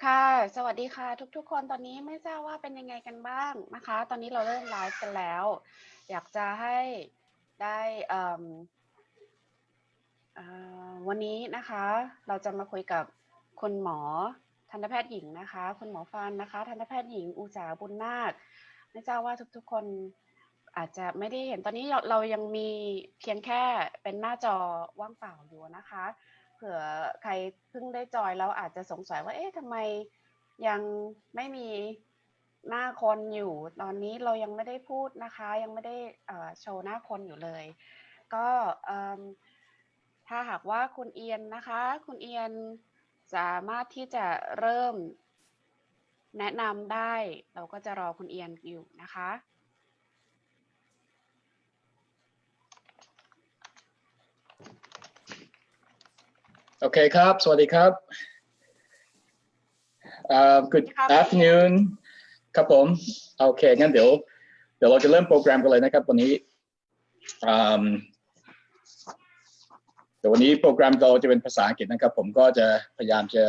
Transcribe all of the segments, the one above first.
ค่ะสวัสดีค่ะทุกๆคนตอนนี้ไม่ทราบว่าเป็นยังไงกันบ้างนะคะตอนนี้เราเริ่มไลฟ์กันแล้วอยากจะให้ได้วันนี้นะคะเราจะมาคุยกับคุณหมอทันตแพทย์หญิงนะคะคุณหมอฟันนะคะทันตแพทย์หญิงอุษาบุญนาคไม่ทราบว่าทุกๆคนอาจจะไม่ได้เห็นตอนนี้เรายังมีเพียงแค่เป็นหน้าจอว่างเปล่าอยู่นะคะเผื่อใครเพิ่งได้จอยแล้วอาจจะสงสัยว่าเอ๊ะทำไมยังไม่มีหน้าคนอยู่ตอนนี้เรายังไม่ได้พูดนะคะยังไม่ได้โชว์หน้าคนอยู่เลยก็ถ้าหากว่าคุณเอียนนะคะคุณเอียนสามารถที่จะเริ่มแนะนำได้เราก็จะรอคุณเอียนอยู่นะคะโอเคครับสวัสดีครับ Good afternoon ครับผมโอเคงั้นเดี๋ยวเราจะเริ่มโปรแกรมกันเลยนะครับวันนี้แต่วันนี้โปรแกรมเราจะเป็นภาษาอังกฤษนะครับผมก็จะพยายามจะ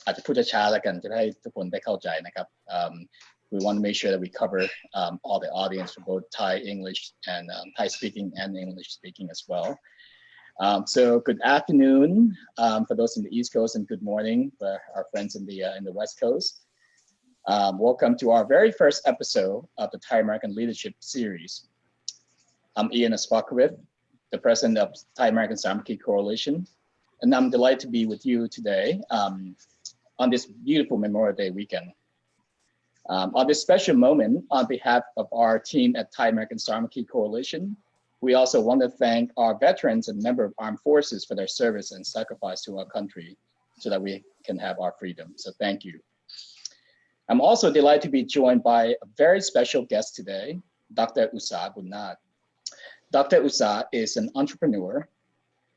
อาจจะพูดช้าๆแล้วกันจะให้ทุกคนได้เข้าใจนะครับWe want to make sure that we cover all the audience for both Thai English and Thai speaking and English speaking as well. So good afternoon for those in the East Coast and good morning for our friends in the West Coast. Welcome to our very first episode of the Thai American Leadership Series. I'm Ian Aspakovith, the president of Thai American Samarkand Coalition, and I'm delighted to be with you today on this beautiful Memorial Day weekend. On this special moment, on behalf of our team at Thai American Samarkand Coalition, we also want to thank our veterans and members of armed forces for their service and sacrifice to our country so that we can have our freedom. So thank you. I'm also delighted to be joined by a very special guest today, Dr. Usa Bunnag. Dr. Usa is an entrepreneur,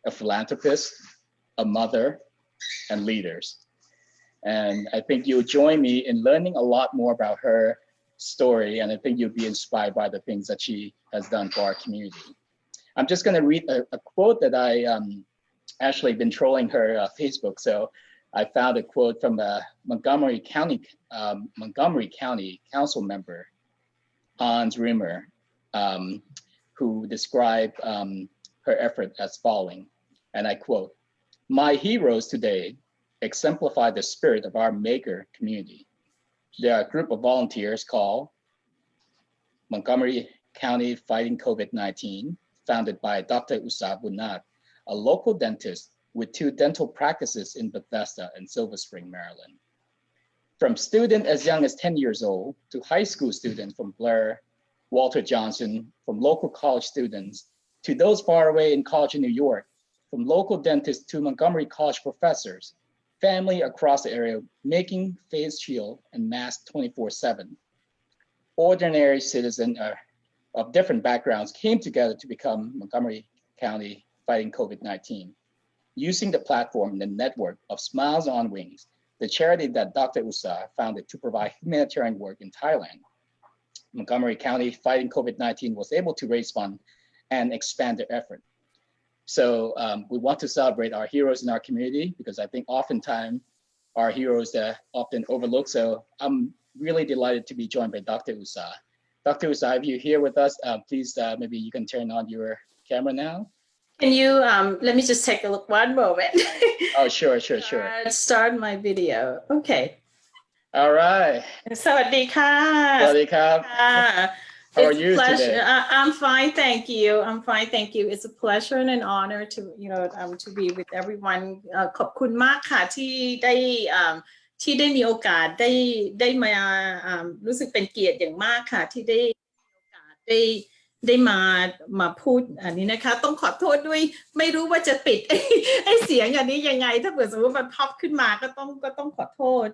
a philanthropist, a mother, and leaders. And I think you'll join me in learning a lot more about her story, and I think you'll be inspired by the things that she has done for our community. I'm just going to read a quote that I actually been trolling her Facebook. So I found a quote from a Montgomery County Council member, Hans Rimmer, who described her effort as following, and I quote, "My heroes today exemplify the spirit of our maker community. They are a group of volunteers called Montgomery County Fighting COVID-19, founded by Dr. Usa Bunnag, a local dentist with 2 dental practices in Bethesda and Silver Spring, Maryland. From student as young as 10 years old to high school students from Blair, Walter Johnson, from local college students to those far away in college in New York, from local dentists to Montgomery College professors, family across the area making face shield and mask 24/7. Ordinary citizens of different backgrounds came together to become Montgomery County Fighting COVID-19. Using the platform and the network of Smiles on Wings, the charity that Dr. Usa founded to provide humanitarian work in Thailand, Montgomery County Fighting COVID-19 was able to raise funds and expand their effort. So we want to celebrate our heroes in our community because I think oftentimes our heroes are often overlooked. So I'm really delighted to be joined by Dr. Usa. Dr. Usa, if you're here with us, please maybe you can turn on your camera now. Can you, let me just take a look, one moment. Oh, sure. Start my video, okay. All right. สวัสดีค่ะ สวัสดีครับ How are you today? I'm fine, thank you. It's a pleasure and an honor to, to be with everyone. ขอบคุณมากค่ะที่ได้มีโอกาสได้มารู้สึกเป็นเกียรติอย่างมากค่ะที่ได้มีโอกาสได้มาพูดอันนี้นะคะต้องขอโทษด้วยไม่รู้ว่าจะปิดไอ้เสียงอันนี้ยังไงถ้าเกิดสมมติมันพับขึ้นมาก็ต้องขอโทษ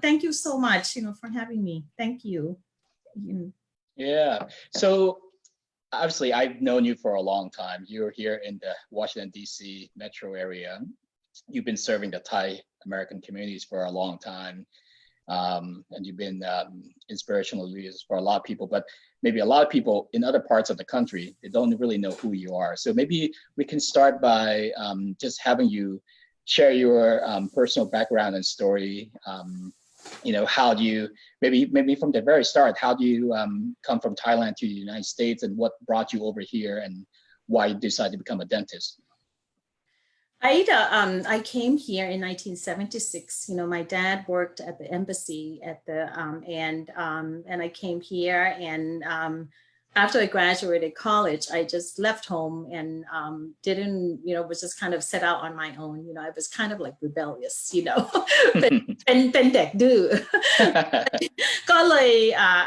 thank you so much for having me. Thank you. Yeah, so obviously I've known you for a long time. You're here in the Washington DC metro area. You've been serving the Thai American communities for a long time, and you've been inspirational leaders for a lot of people, but maybe a lot of people in other parts of the country, they don't really know who you are. So maybe we can start by just having you share your personal background and story. You know, how do you, maybe from the very start, how do you come from Thailand to the United States, and what brought you over here, and why you decided to become a dentist? I came here in 1976. You know, my dad worked at the embassy and I came here, and after I graduated college, I just left home and didn't, you know, was just kind of set out on my own. You know, I was kind of like rebellious, you know, เป็นเด็กดื้อ ก็เลย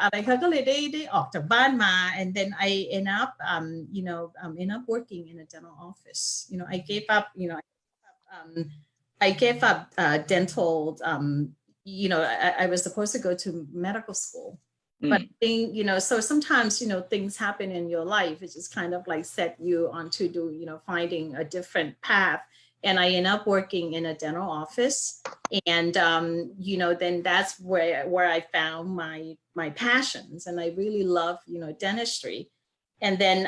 อะไรคะก็เลยได้ออกจากบ้านมา and then I end up end up working in a dental office. You know, I gave up dental. You know, I was supposed to go to medical school. But I think, you know, so sometimes, you know, things happen in your life. It just kind of like set you on to do, you know, finding a different path. And I end up working in a dental office. And, you know, then that's where I found my passions. And I really love, you know, dentistry. And then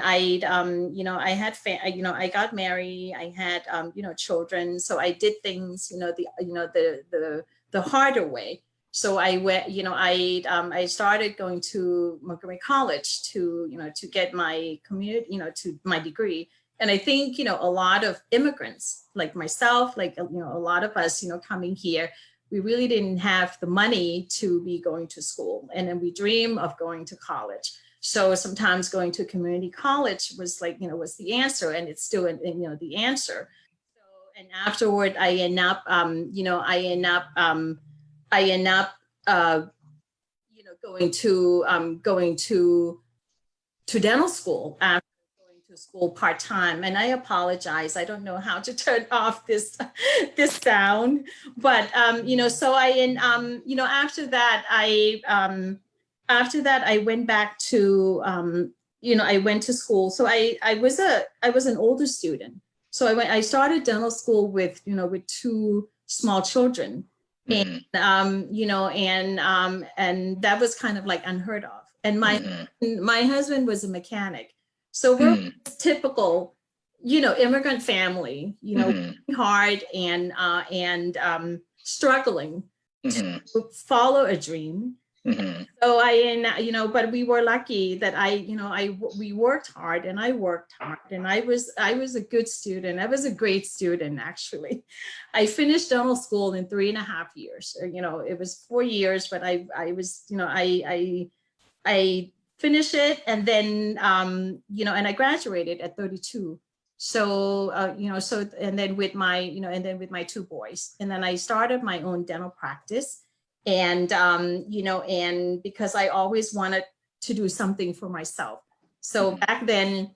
you know, I had, you know, I got married, I had, you know, children. So I did things, you know, the harder way. So I went, you know, I started going to Montgomery College to, you know, to get my community, you know, to my degree. And I think, you know, a lot of immigrants like myself, like, you know, a lot of us, you know, coming here, we really didn't have the money to be going to school. And then we dream of going to college. So sometimes going to community college was like, you know, was the answer, and it's still, you know, the answer. So, and afterward, I end up, you know, you know, going to dental school after going to school part-time. And I apologize, I don't know how to turn off this sound, but you know, so you know, after that I went back to you know, I went to school. So I was an older student. So I started dental school with, you know, with 2 small children. And you know, and that was kind of like unheard of. And my husband was a mechanic, so we're typical, you know, immigrant family, you know, working hard and struggling to follow a dream. So you know, but we were lucky that we worked hard, and I worked hard, and I was a good student. I was a great student, actually. I finished dental school in 3.5 years. You know, it was 4 years, but I was, you know, I finished it, and then you know, and I graduated at 32. So you know, so and then with my, you know, and then with my 2 boys, and then I started my own dental practice. And you know, and because I always wanted to do something for myself. So back then,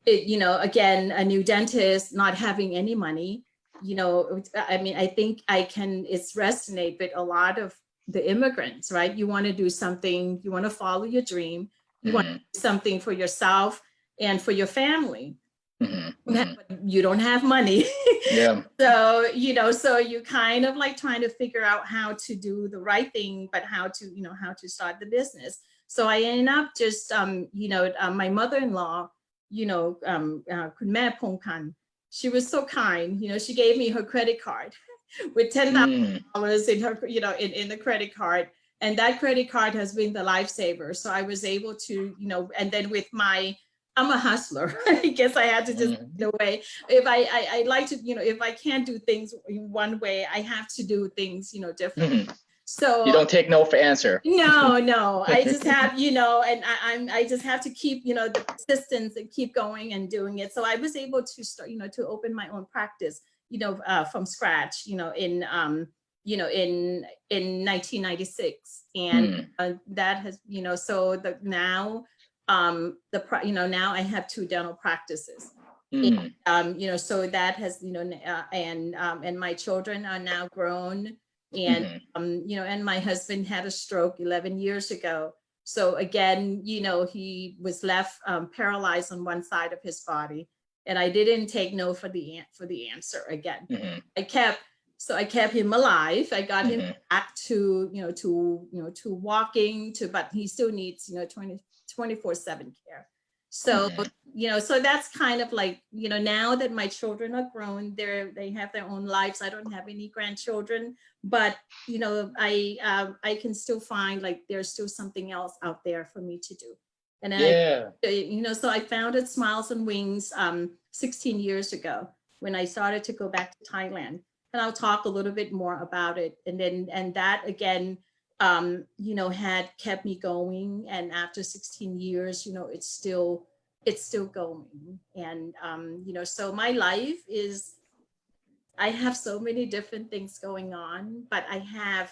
you know, again, a new dentist, not having any money, you know, I mean, I think it's resonate with a lot of the immigrants, right? You want to do something, you want to follow your dream, you want to do something for yourself and for your family. You don't have money. Yeah. So, you know, so you kind of like trying to figure out how to do the right thing, but how to, you know, how to start the business. So I ended up just, you know, my mother-in-law, you know,คุณแม่พงพันธ์, she was so kind, you know, she gave me her credit card with $10,000 in her, you know, in the credit card. And that credit card has been the lifesaver. So I was able to, you know, and then with I'm a hustler. I guess I had to just get away. If I like to, you know, if I can't do things in one way, I have to do things, you know, differently. So you don't take no for answer. No. I just have, you know, and I just have to keep, you know, the persistence and keep going and doing it. So I was able to start, you know, to open my own practice, you know, from scratch, you know, in 1996, and that has, you know, so now. You know, now I have 2 dental practices. And, you know, so that has, you know, and my children are now grown, and you know, and my husband had a stroke 11 years ago. So again, you know, he was left paralyzed on one side of his body, and I didn't take no for the answer again. I kept him alive. I got him back to, you know, to walking, but he still needs, you know, 24/7 care. So, so that's kind of like, now that my children are grown, they have their own lives. I don't have any grandchildren, but, I can still find like there's still something else out there for me to do. And so I founded Smiles and Wings 16 years ago when I started to go back to Thailand. And I'll talk a little bit more about it. And that again, had kept me going. And after 16 years, it's still going. And, so my life is, I have so many different things going on, but I have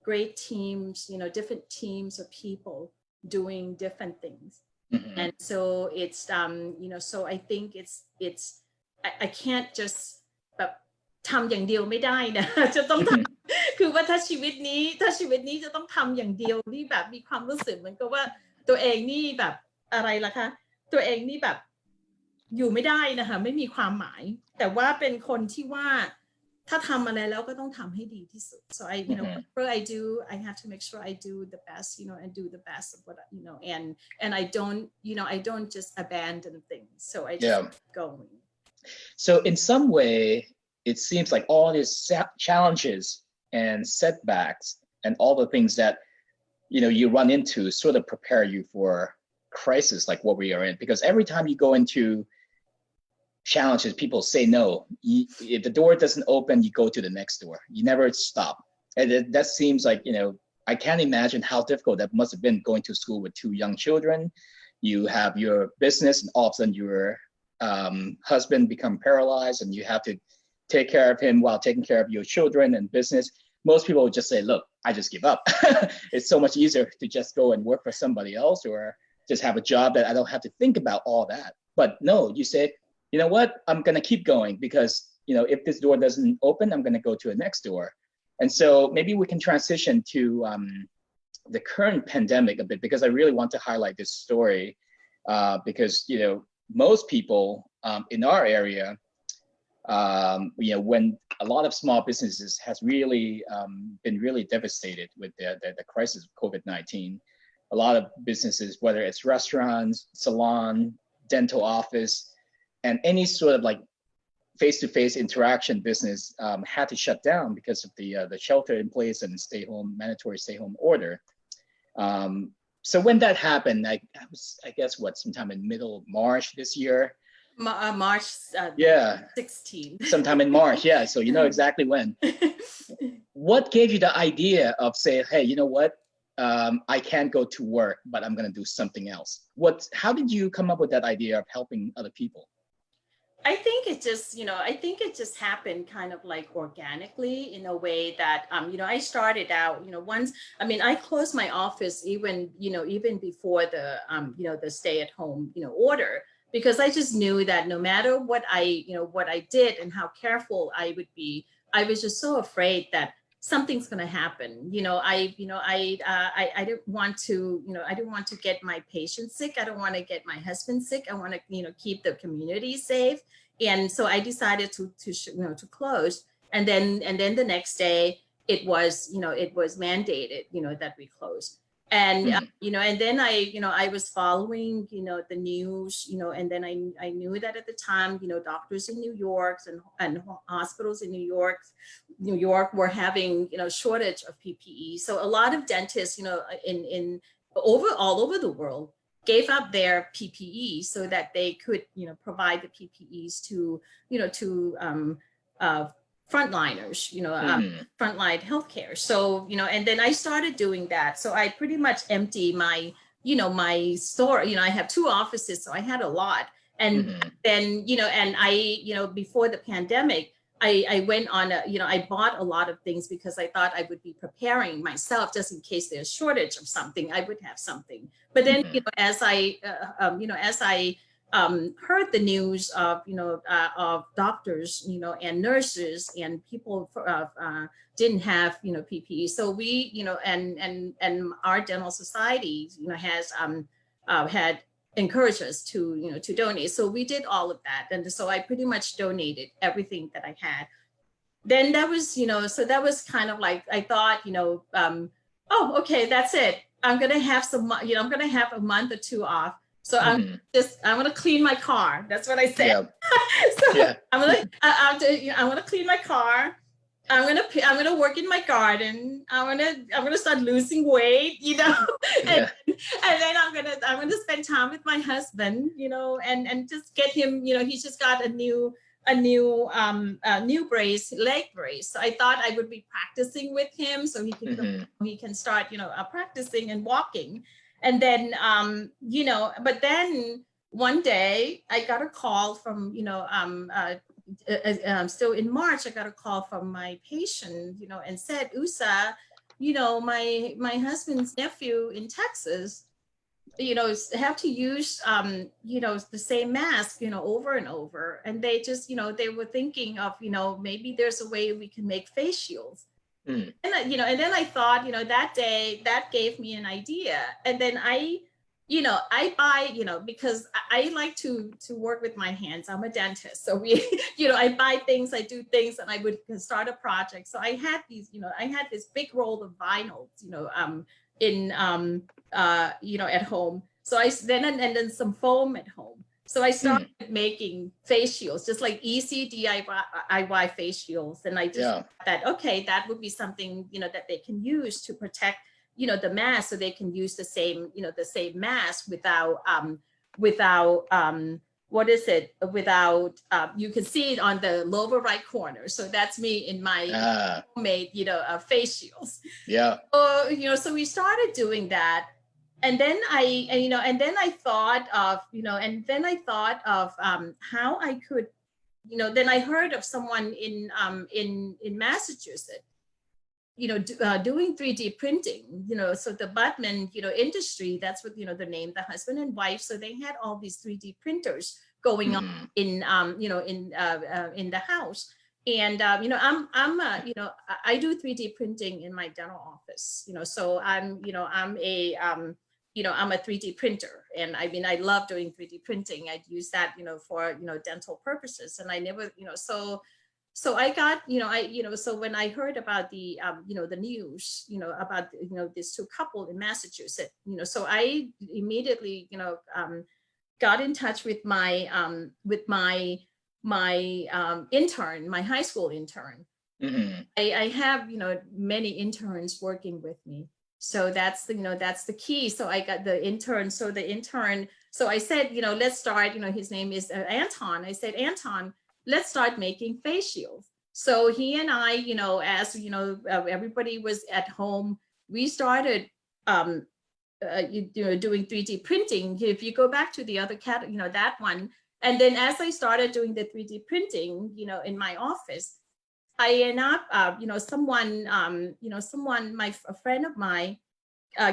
great teams, different teams of people doing different things. And so it's, so I think it's, I can't just แบบทำอย่างเดียวไม่ได้นะ จะต้องทำ คือว่าถ้าชีวิตนี้จะต้องทำอย่างเดียวนี่แบบมีความรู้สึกเหมือนกับว่าตัวเองนี่แบบอะไรล่ะคะตัวเองนี่แบบอยู่ไม่ได้นะคะไม่มีความหมายแต่ว่าเป็นคนที่ว่าถ้าทำอะไรแล้วก็ต้องทำให้ดีที่สุด so I whatever I do I have to make sure I do the best and do the best of what and I don't just abandon things, so I just keep going. So in some way it seems like all these challenges and setbacks and all the things that you run into sort of prepare you for crisis like what we are in, because every time you go into challenges, people say no. If the door doesn't open, you go to the next door. You never stop. And that seems like, I can't imagine how difficult that must have been going to school with 2 young children. You have your business and all of a sudden your husband become paralyzed and you have to take care of him while taking care of your children and business. Most people would just say, look, I just give up. It's so much easier to just go and work for somebody else or just have a job that I don't have to think about all that. But no, you say, you know what, I'm going to keep going because, if this door doesn't open, I'm going to go to the next door. And so maybe we can transition to the current pandemic a bit, because I really want to highlight this story because, most people in our area, when a lot of small businesses has really been really devastated with the crisis of COVID-19, a lot of businesses, whether it's restaurants, salon, dental office, and any sort of like face-to-face interaction business had to shut down because of the shelter in place and mandatory stay-home order. So when that happened, I guess sometime in middle of March this year. March 16. Sometime in March, yeah. So you know exactly when. What gave you the idea of saying, hey, you know what? I can't go to work, but I'm going to do something else. How did you come up with that idea of helping other people? I think it just happened kind of like organically in a way that, I started out, once, I closed my office even before the stay at home, order, because I just knew that no matter what I did and how careful I would be, I was just so afraid that something's going to happen. I didn't want to get my patients sick. I don't want to get my husband sick. I want to, keep the community safe. And so I decided to close. And then the next day it was mandated, that we close. And, and then I was following, the news, and then I knew that at the time, doctors in New York and hospitals in New York were having, shortage of PPE. So a lot of dentists, all over the world gave up their PPE so that they could, provide the PPEs to frontliners, frontline healthcare. So, and then I started doing that. So I pretty much empty my, my store, I have 2 offices, so I had a lot. And then, and I, before the pandemic, I went on I bought a lot of things because I thought I would be preparing myself just in case there's shortage of something, I would have something. But then, as I heard the news of, of doctors, and nurses and people didn't have, PPE. So we, and our dental society, has had encouraged us to, to donate. So we did all of that. And so I pretty much donated everything that I had. Then that was, so that was kind of like, I thought, oh, okay, that's it. I'm going to have I'm going to have a month or 2 off So I'm going to clean my car. That's what I said. Yeah. So Yeah. I'm going to clean my car. I'm gonna work in my garden. I'm gonna start losing weight, you know, and then I'm gonna spend time with my husband, you know, and just get him, you know, he's just got a new brace, leg brace. So I thought I would be practicing with him so he can start, you know, practicing and walking. And then you know, but then one day I got a call from, you know, still in March, I got a call from my patient, you know, and said, Usa, you know, my husband's nephew in Texas, you know, have to use, you know, the same mask, you know, over and over. And they just, you know, they were thinking of, you know, maybe there's a way we can make face shields. And, you know, and then I thought, you know, that day that gave me an idea. And then you know, I buy, you know, because I like to work with my hands. I'm a dentist. So you know, I buy things, I do things, and I would start a project. So I had these, you know, I had this big roll of vinyl, you know, you know, at home. So then some foam at home. So I started making face shields, just like easy DIY face shields. And I just thought that, okay, that would be something, you know, that they can use to protect, you know, the mask, so they can use the same, you know, the same mask without what is it? Without, you can see it on the lower right corner. So that's me in my homemade, you know, face shields. Yeah. You know, so we started doing that. And then you know, and then I thought of, you know, how I could, you know, then I heard of someone in Massachusetts, you know, doing 3D printing, you know, so the Bunnag, you know, industry, that's what, you know, the name, the husband and wife. So they had all these 3D printers going on in, you know, in the house. And, you know, you know, I do 3D printing in my dental office, you know, so I'm, you know, I'm a 3D printer. And I mean, I love doing 3D printing. I'd use that, you know, for, you know, dental purposes. And I never, you know, so I got, you know, you know, so when I heard about the, you know, the news, you know, about, you know, this two couple in Massachusetts, you know, so I immediately, you know, got in touch with my intern, my high school intern. I have, you know, many interns working with me. So that's the, you know, that's the key. So I got the intern. So I said, you know, let's start, you know, his name is Anton. I said, Anton, let's start making face shields. So he and I, you know, as you know, everybody was at home, we started, you know, doing 3D printing. If you go back to the other cat, you know, that one. And then as I started doing the 3D printing, you know, in my office, I ended up, you know, someone, a friend of mine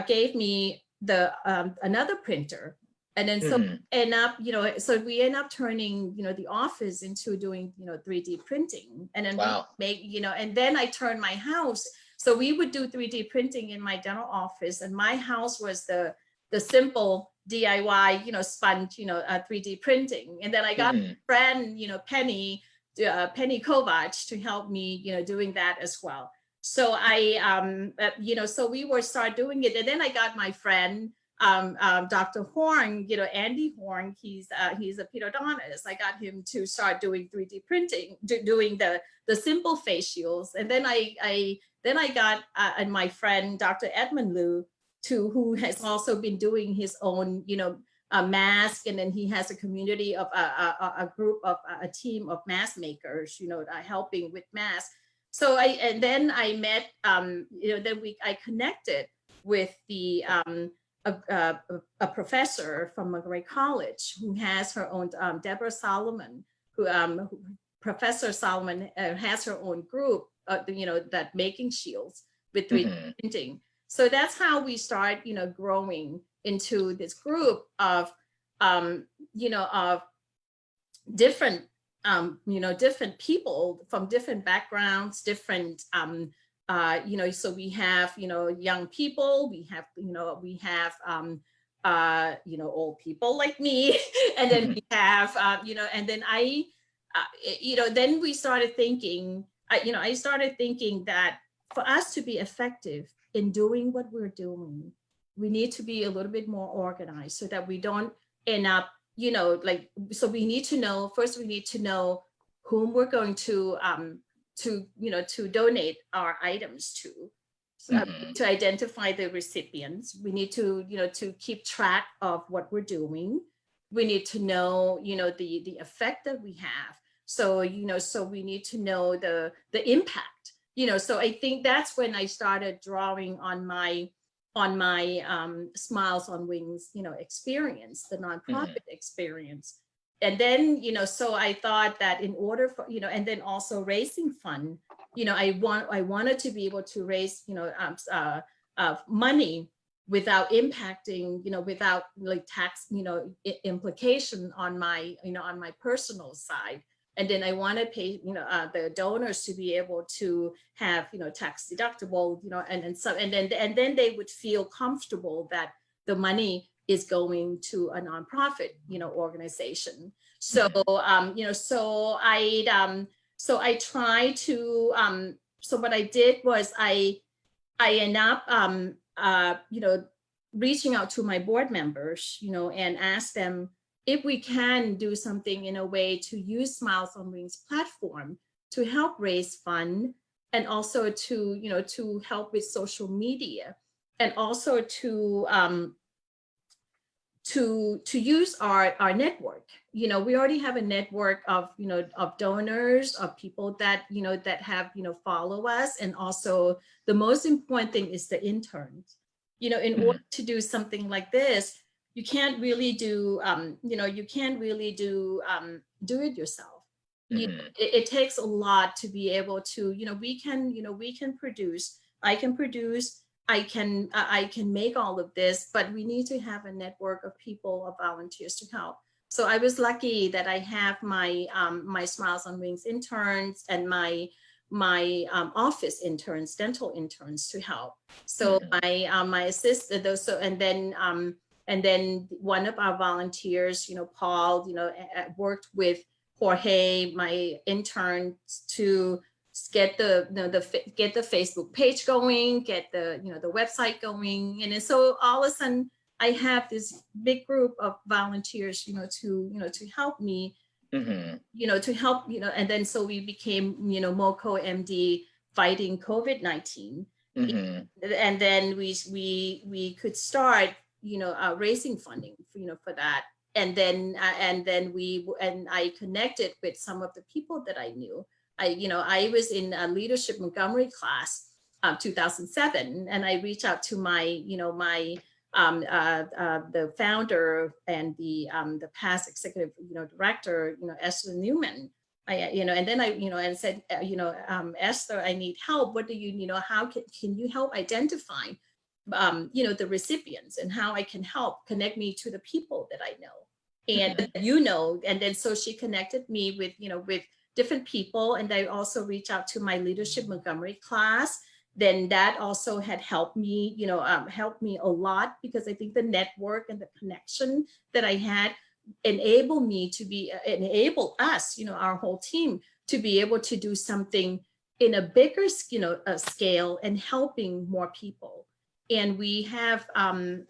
gave me the another printer. And then so end up, you know, so we end up turning, you know, the office into doing, you know, 3D printing. And then we make, you know, and then I turned my house. So we would do 3D printing in my dental office, and my house was the simple DIY, you know, sponge, you know, 3D printing. And then I got a friend, you know, Penny Kovac to help me, you know, doing that as well. So I, you know, so we were start doing it. And then I got my friend, Dr. Horn, you know, Andy Horn, he's a periodontist. I got him to start doing 3D printing, doing the simple face shields. And then I got and my friend, Dr. Edmund Liu, who has also been doing his own, you know, mask. And then he has a community of a group of a team of mask makers, you know, helping with masks. So then I met, you know, then I connected with the, a professor from McGraw College who has her own, Deborah Solomon, who Professor Solomon has her own group, you know, that making shields with 3D printing. So that's how we start, you know, growing into this group of, you know, of different, you know, different people from different backgrounds, different, you know, so we have, you know, young people, we have, you know, you know, old people like me, and then we have, you know, and then you know, then we started thinking, you know, I started thinking that for us to be effective in doing what we're doing, we need to be a little bit more organized so that we don't end up, like, so we need to know, first we need to know whom we're going to donate our items to. So, to identify the recipients. We need to, to keep track of what we're doing. We need to know, the effect that we have. So, so we need to know the impact, so I think that's when I started drawing on my Smiles on Wings, experience, the nonprofit experience. And then, so I thought that in order for, and then also raising fund, I wanted to be able to raise, money without impacting, without like tax, implication on my, on my personal side. And then I want to pay, the donors to be able to have, tax deductible, and then they would feel comfortable that the money is going to a nonprofit, organization. So, so I try to, so what I did was I end up, reaching out to my board members, and ask them if we can do something in a way to use Smiles on Wings platform to help raise fund, and also to, to help with social media, and also to use our network. We already have a network of, of donors, of people that, that have, follow us. And also the most important thing is the interns. In order to do something like this, you can't really do, you can't really do it yourself. It takes a lot to be able to, we can produce, I can produce, I can make all of this, but we need to have a network of people, of volunteers to help. So I was lucky that I have my my Smiles on Wings interns and my office interns, dental interns to help. So my assistant, so and then one of our volunteers, Paul, worked with Jorge, my intern, to get the get the Facebook page going, get the the website going, and then so all of a sudden I have this big group of volunteers, to help me, to help, and then so we became, MoCo MD fighting COVID-19, and then we could start, raising funding, for that, and then I connected with some of the people that I knew. I was in a leadership Montgomery class, 2007, and I reached out to my, the founder and the past executive, director, Esther Newman. And then I, and said, Esther, I need help. What do you, how can you help identify, the recipients, and how I can help connect me to the people that I know, and and then so she connected me with, with different people, and I also reached out to my leadership Montgomery class. Then that also had helped me, helped me a lot, because I think the network and the connection that I had enable us, our whole team, to be able to do something in a bigger, scale, and helping more people. And we have, and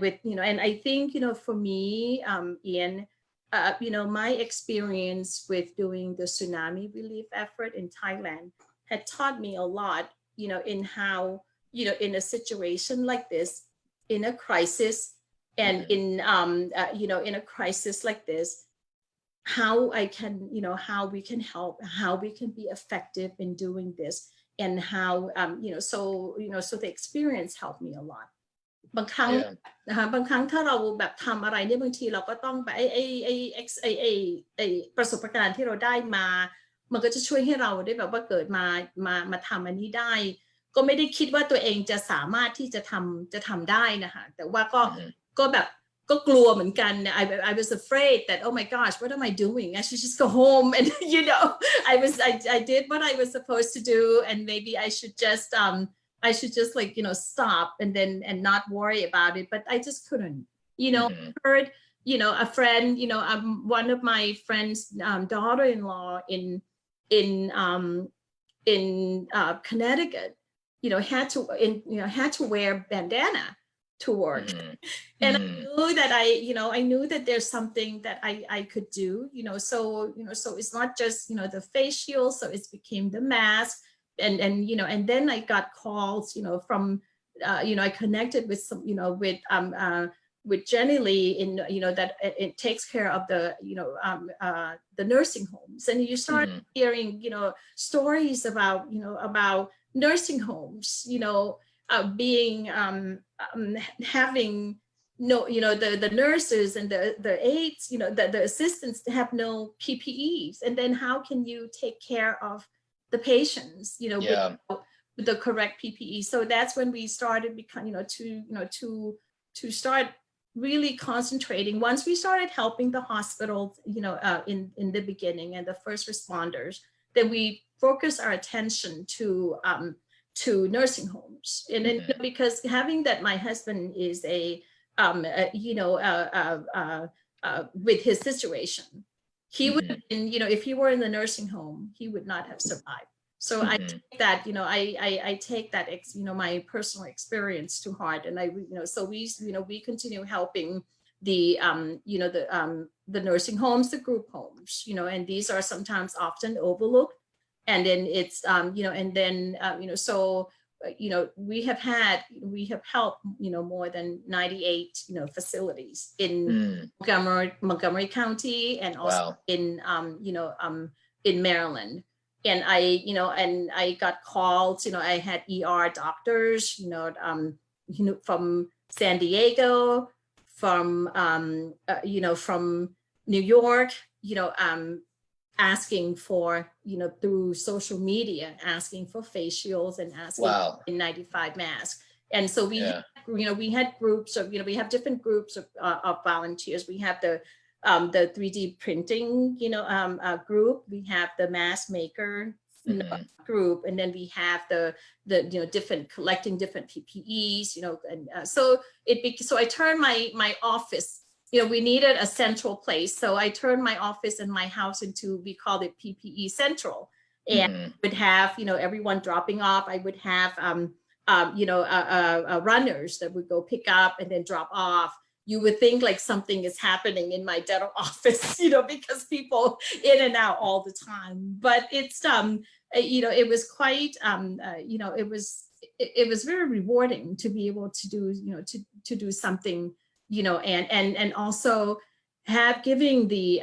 with, and I think, for me, Ian, my experience with doing the tsunami relief effort in Thailand had taught me a lot, in how, in a situation like this, in a crisis, and in, in a crisis like this, how I can, how we can help, how we can be effective in doing this, and how, so the experience helped me a lot. บางครั้งนะคะบางครั้งถ้าเราแบบทำอะไรเนี่ยบางทีเราก็ต้องแบบไอ้ประสบการณ์ที่เราได้มามันก็จะช่วยให้เราได้แบบว่าเกิดมาทำอันนี้ได้ก็ไม่ได้คิดว่าตัวเองจะสามารถที่จะทำได้นะคะแต่ว่าก็แบบก็กลัวเหมือนกัน I was afraid that oh my gosh what am I doing I should just go home and I did what I was supposed to do and maybe I should just like stop and not worry about it, but I just couldn't. Heard a friend, one of my friends' daughter-in-law in Connecticut, had to wear bandana to work. Mhm. And I Mhm. knew that I knew that there's something that I could do, so it's not just, the face shield, so it became the mask. And then I got calls, from, I connected with some, with Jenny Lee in, that it takes care of the, the nursing homes. And you start Mhm. hearing, stories about, about nursing homes, being, having no, the nurses and the aides, the assistants have no PPEs. And then how can you take care of the patients, Yeah. with the correct PPE? So that's when we started to start really concentrating. Once we started helping the hospitals, in the beginning, and the first responders, then we focused our attention to nursing homes. And then, Mhm. because having that, my husband is with his situation, he would have Mhm. been, if he were in the nursing home, he would not have survived. So I Mhm. take that, I take that, my personal experience to heart. And so we continue helping the, the nursing homes, the group homes, and these are sometimes often overlooked. And then it's, and then, so, we have helped, more than 98, facilities in Mm. Montgomery County, and also Wow. in Maryland. And I got calls, I had ER doctors, from San Diego, from, from New York, asking for, through social media, asking for face shields and asking Wow. for N95 masks. And so Yeah. we had groups of, we have different groups of volunteers. We have the 3D printing, group. We have the mask maker, Mhm. group, and then we have the different, collecting different PPEs, and so so I turned my office. We needed a central place, so I turned my office and my house into, we called it PPE Central, and Mhm. would have, everyone dropping off. I would have runners that would go pick up and then drop off. You would think like something is happening in my dental office, because people in and out all the time. But it's it was quite it was very rewarding to be able to do, to do something, and also have giving the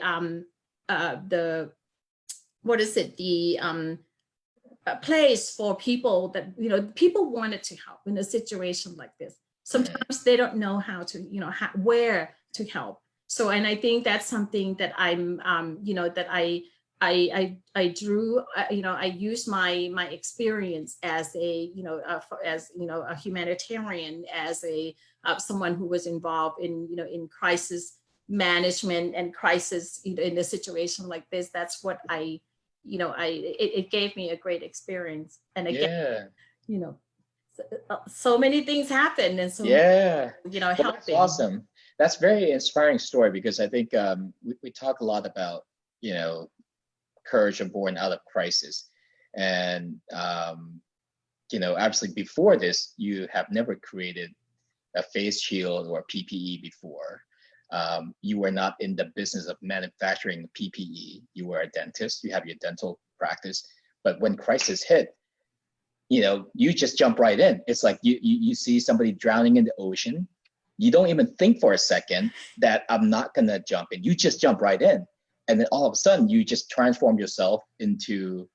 what is it, the a place for people that, people wanted to help in a situation like this. Sometimes they don't know how to, where to help. So, and I think that's something that I'm, that I drew, I used my experience as a, as, a humanitarian, as a, someone who was involved in, in crisis management and crisis, in a situation like this. That's what it gave me a great experience. And again, Yeah. so many things happen, and so, Yeah. Well, that's helping. awesome. That's very inspiring story, because I think we talk a lot about, courage and born out of crisis. And, obviously before this, you have never created a face shield or PPE before. You were not in the business of manufacturing PPE. You were a dentist. You have your dental practice. But when crisis hit, you just jump right in. It's like you see somebody drowning in the ocean. You don't even think for a second that I'm not gonna jump in. You just jump right in. And then all of a sudden you just transform yourself into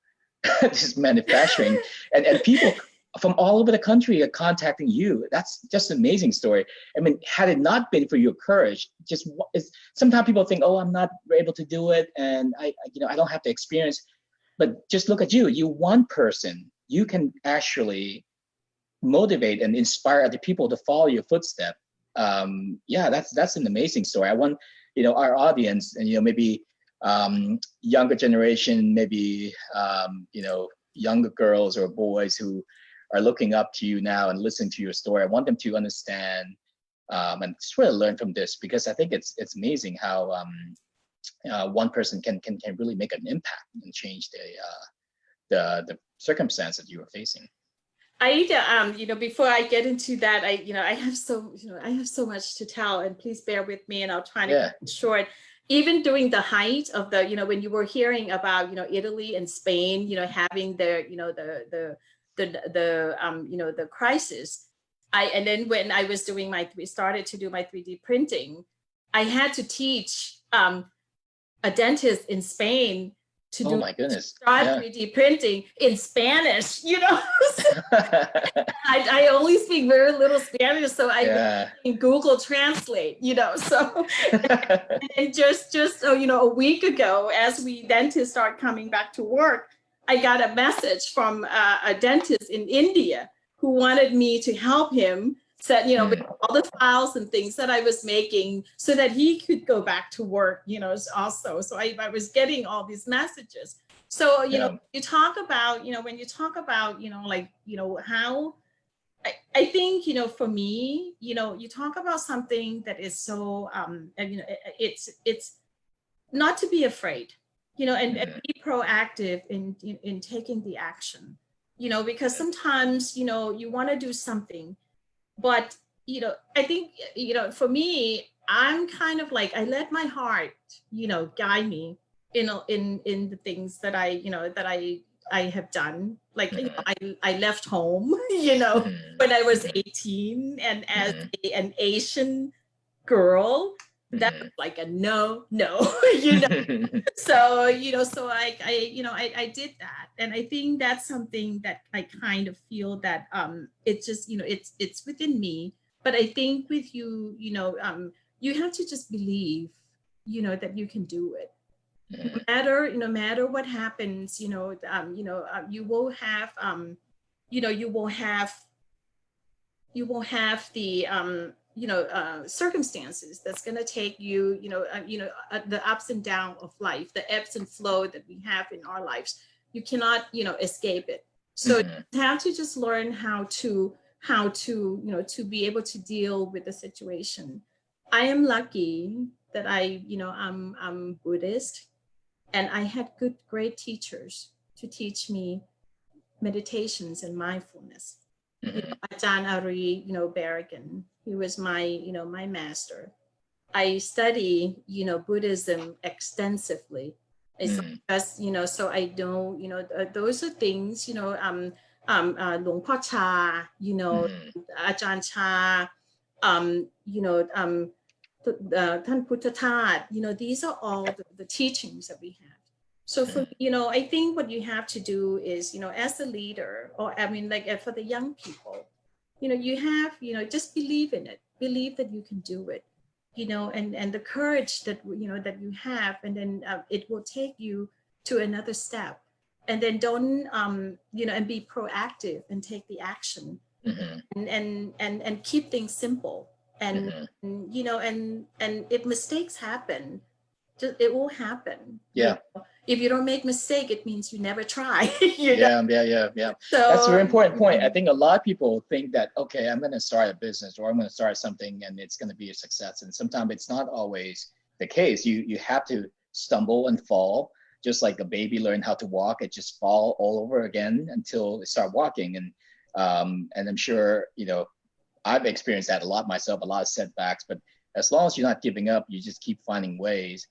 this manufacturing, and people from all over the country are contacting you. That's just an amazing story. I mean, had it not been for your courage, sometimes people think, oh, I'm not able to do it, and I don't have the experience. But just look at you. You one person, you can actually motivate and inspire other people to follow your footstep. Yeah, that's an amazing story. I want our audience, and maybe younger generation, maybe younger girls or boys who are looking up to you now and listening to your story. I want them to understand and just really learn from this, because I think it's amazing how one person can really make an impact and change the circumstance that you are facing. Before I get into that, I have so much to tell, and please bear with me, and I'll try to keep it short. Even during the height of the, when you were hearing about, Italy and Spain, having their, the crisis, and then when I was doing started to do my 3D printing, I had to teach a dentist in Spain to do 3D printing in Spanish, I only speak very little Spanish, so I in Google Translate, so and just a week ago, as we dentists start coming back to work, I got a message from a dentist in India who wanted me to help him set, with all the files and things that I was making so that he could go back to work, also. So I was getting all these messages. So, you talk about, when you talk about, how I think, for me, you talk about something that is so, it's not to be afraid, and be proactive in taking the action, because sometimes, you want to do something, but, I think, for me, I'm kind of like, I let my heart, guide me in the things that I have done. Like, I left home, when I was 18, and as an Asian girl, that was like a no, so, so I did that. And I think that's something that I kind of feel that it's just, it's within me. But I think with you, you have to just believe, that you can do it. No matter what happens, you will have, you will have the circumstances that's going to take you, the ups and downs of life, the ebbs and flow that we have in our lives. You cannot, escape it. So you have to just learn how to to be able to deal with the situation. I am lucky that I'm Buddhist, and I had great teachers to teach me meditations and mindfulness. Ajahn Ari, Berrigan, he was my, my master. I study, Buddhism extensively. It's just, so I know, those are things, Luang Po Cha, Ajahn Cha, Tan Puttha Thát, these are all the teachings that we have. So for, I think what you have to do is, as a leader, or I mean, like for the young people, you have, just believe in it, believe that you can do it, and the courage that, that you have, and then it will take you to another step. And then don't, and be proactive and take the action, and keep things simple. And, and if mistakes happen, it will happen. If you don't make mistake, it means you never try. So, that's a very important point. I think a lot of people think that, okay, I'm going to start a business, or I'm going to start something and it's going to be a success. And sometimes it's not always the case. You have to stumble and fall, just like a baby learn how to walk. It just fall all over again until they start walking. And I'm sure, I've experienced that a lot myself, a lot of setbacks. But as long as you're not giving up, you just keep finding ways.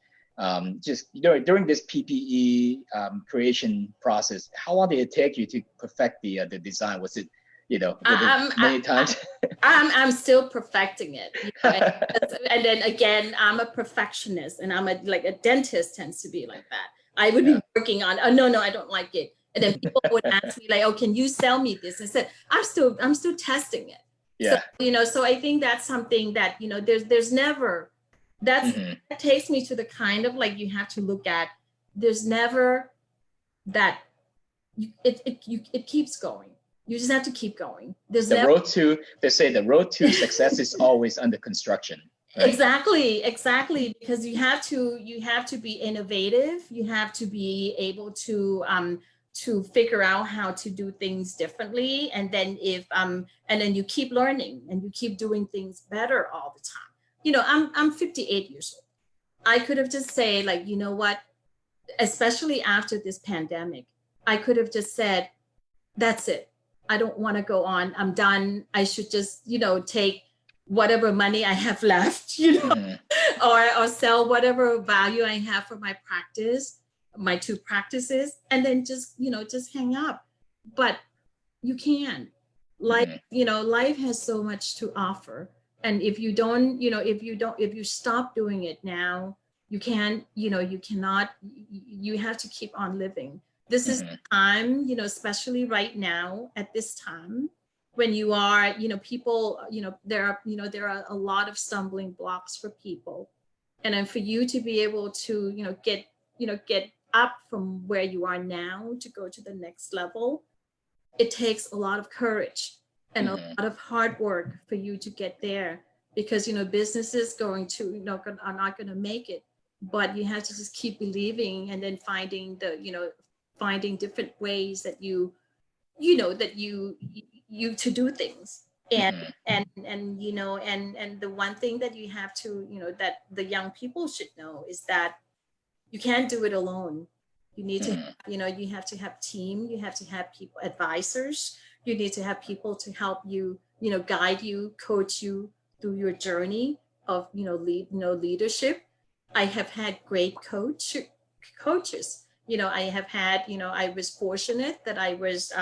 Just during this PPE creation process, how long did it take you to perfect the design? Was it, many times? I'm still perfecting it, and then again, I'm a perfectionist, and I'm like a dentist tends to be like that. I would be working on, oh no, I don't like it, and then people would ask me like, oh, can you sell me this? I said, I'm still testing it. So, so I think that's something that, there's never. That takes me to the kind of like, you have to look at, there's never that, it keeps going. You just have to keep going. There's the road to success is always under construction. Right? Exactly, because you have to be innovative. You have to be able to figure out how to do things differently. And then and then you keep learning and you keep doing things better all the time. I'm 58 years old. I could have just said, like, you know what, especially after this pandemic, I could have just said, that's it. I don't want to go on. I'm done. I should just, take whatever money I have left, or sell whatever value I have for my practice, my 2 practices, and then just, just hang up. But you can. Life, life has so much to offer. And if you don't, if you stop doing it now, you can't, you cannot, you have to keep on living. This is the time, especially right now at this time, when you are, people, there are a lot of stumbling blocks for people. And then for you to be able to, get up from where you are now to go to the next level, it takes a lot of courage and a lot of hard work for you to get there, because, businesses are not going to make it, but you have to just keep believing, and then finding different ways that you to do things. And the one thing that you have to, that the young people should know is that you can't do it alone. You need to, you have to have team, you have to have people, advisors, you need to have people to help you, guide you, coach you through your journey of, leadership. I have had great coaches. I have had, I was fortunate that I was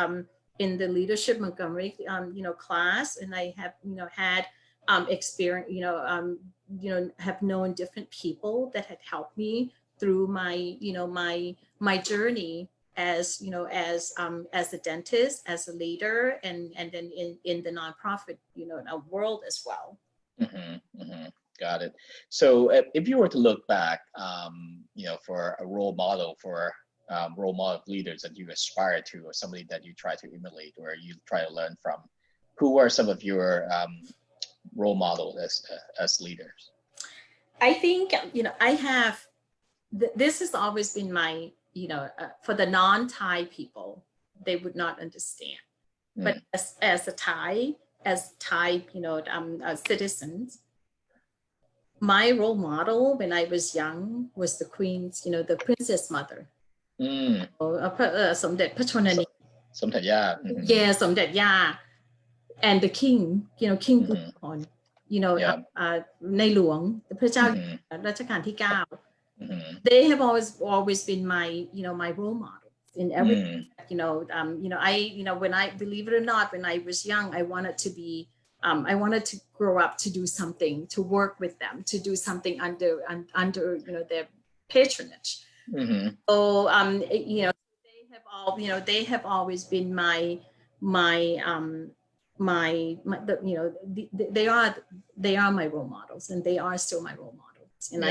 in the leadership Montgomery, class, and I have, had experience, have known different people that had helped me through my, my journey as, as a dentist, as a leader, and then in the nonprofit, world as well. Got it. So if you were to look back, for a role model of leaders that you aspire to, or somebody that you try to emulate or you try to learn from, who are some of your role models as leaders? I think, I have, this has always been my, for the non-Thai people, they would not understand. But as Thai, citizens, my role model when I was young was the Queen's, the Princess Mother. สมเด็จพระชนนี สมเด็จย่า Yeah, สมเด็จย่า and the King, King Bhumibol, ในหลวงพระเจ้ารัชกาลที่ 9. They have always been my, my role model in everything. When I, believe it or not, when I was young, I wanted to be, I wanted to grow up to do something, to work with them, to do something under their patronage. So they have always been they are my role models, and they are still my role models. And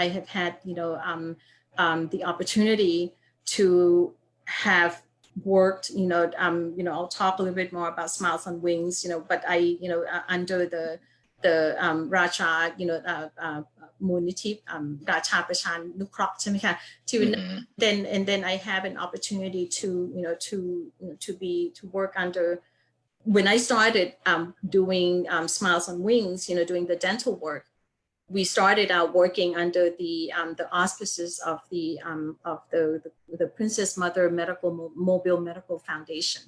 I have had the opportunity to have worked, I'll talk a little bit more about Smiles on Wings, but I, under the Racha, Muniti, Racha Prashan Nukrok, then I have an opportunity to work under, when I started doing Smiles on Wings, doing the dental work, we started out working under the auspices of the Princess Mother Mobile Medical Foundation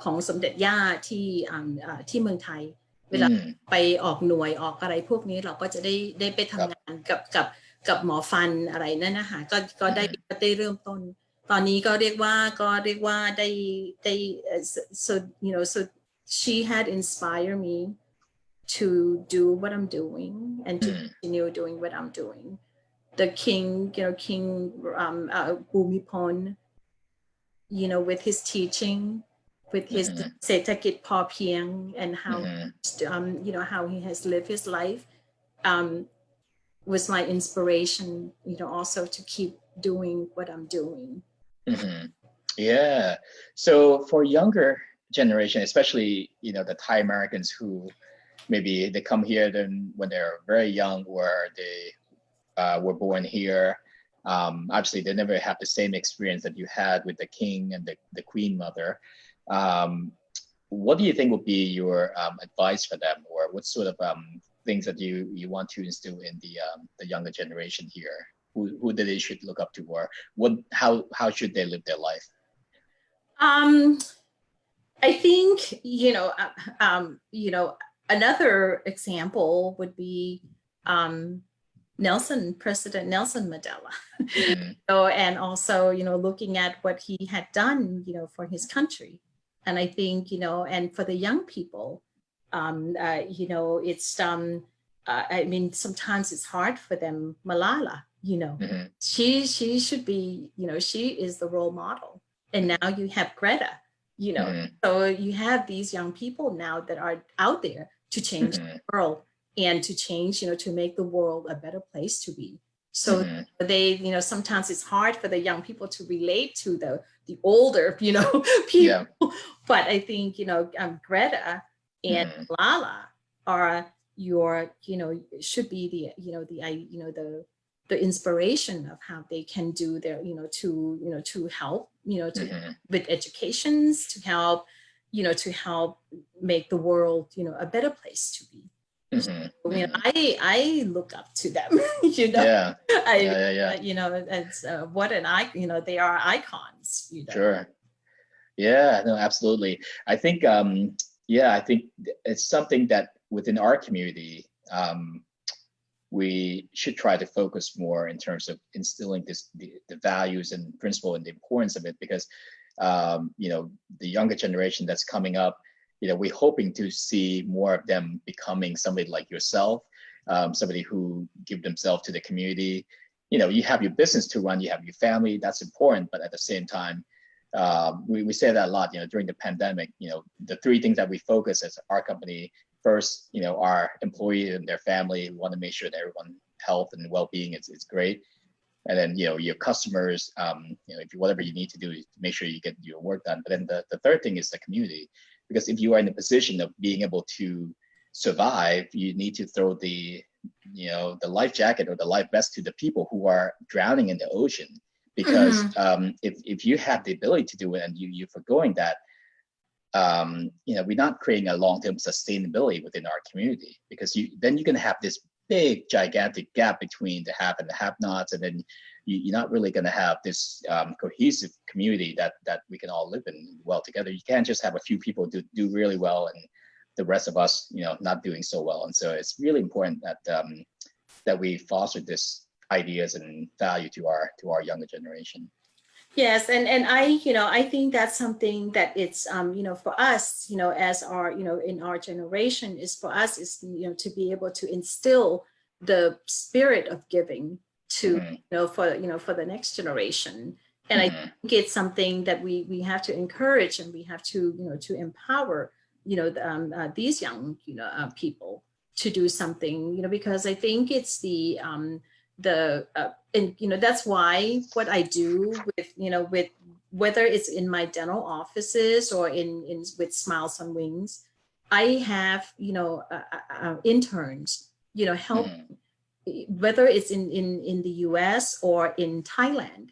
ของสมเด็จย่าที่เมืองไทยเวลาไปออกหน่วยออกอะไรพวกนี้เราก็จะได้ไปทำงานกับหมอฟันอะไรนั่นนะคะก็ได้เริ่มต้นตอนนี้ก็เรียกว่าได้ so she had inspired me to do what I'm doing and to continue doing what I'm doing. The King Bhumibol, with his teaching, with his เศรษฐกิจพอเพียง and how how he has lived his life was my inspiration, also to keep doing what I'm doing. Yeah. So for younger generation, especially the Thai Americans who maybe they come here then when they're very young, or they were born here. Obviously, they never have the same experience that you had with the king and the queen mother. What do you think would be your advice for them, or what sort of things that you want to instill in the younger generation here? Who they should look up to, or how should they live their life? another example would be President Nelson Mandela, and also, looking at what he had done, for his country. And I think, and for the young people, it's, I mean, sometimes it's hard for them. Malala, she should be, she is the role model. And now you have Greta, so you have these young people now that are out there to change the world and to change, to make the world a better place to be. So they, sometimes it's hard for the young people to relate to the older, people. Yeah. But I think, Greta and Lala are your, should be the inspiration of how they can do their, to help, with educations, to help, to help make the world, a better place to be. I look up to them, Yeah. It's what an icon, they are icons, Sure. Yeah, no, absolutely. I think, I think it's something that within our community, we should try to focus more in terms of instilling the values and principle and the importance of it, because, the younger generation that's coming up, we're hoping to see more of them becoming somebody like yourself, somebody who give themselves to the community. You have your business to run, you have your family, that's important, but at the same time, we say that a lot, during the pandemic, the three things that we focus as our company: first, our employee and their family. We want to make sure that everyone's health and well-being is great. And then, your customers, if whatever you need to do is to make sure you get your work done. But then the third thing is the community, because if you are in a position of being able to survive, you need to throw the life jacket or the life vest to the people who are drowning in the ocean. Because if you have the ability to do it and you're forgoing that, we're not creating a long-term sustainability within our community, because then you're going to have this big, gigantic gap between the have and the have-nots, and then you're not really going to have this cohesive community that we can all live in well together. You can't just have a few people do really well and the rest of us, not doing so well. And so it's really important that we foster this ideas and value to our younger generation. Yes, and I think that's something that it's for us, as our in our generation, is for us is to be able to instill the spirit of giving to for the next generation. And I think it's something that we have to encourage, and we have to to empower these young people to do something, because I think it's and that's why what I do with with whether it's in my dental offices or in with Smiles on Wings, I have interns help, whether it's in the US or in Thailand,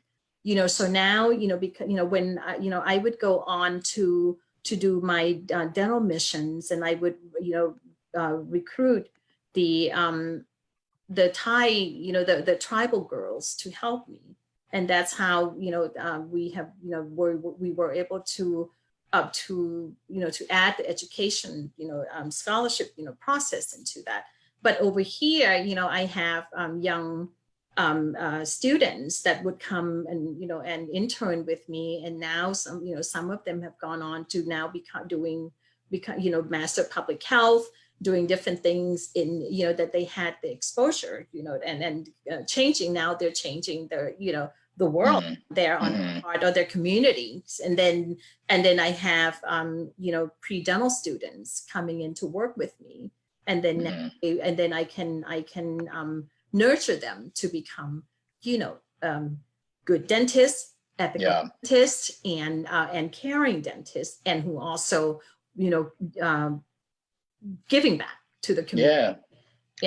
so now because when I would go on to do my dental missions, and I would recruit the Thai, the tribal girls to help me. And that's how, we have, we were able to add the education, scholarship, process into that. But over here, I have young students that would come and, and intern with me. And now some of them have gone on to now become master public health, doing different things in, that they had the exposure, and changing. Now they're changing their, the world there on the part of their communities. And then I have, pre-dental students coming in to work with me. And then, and then I can nurture them to become, good dentists, ethical dentists, and caring dentists, and who also, giving back to the community. Yeah.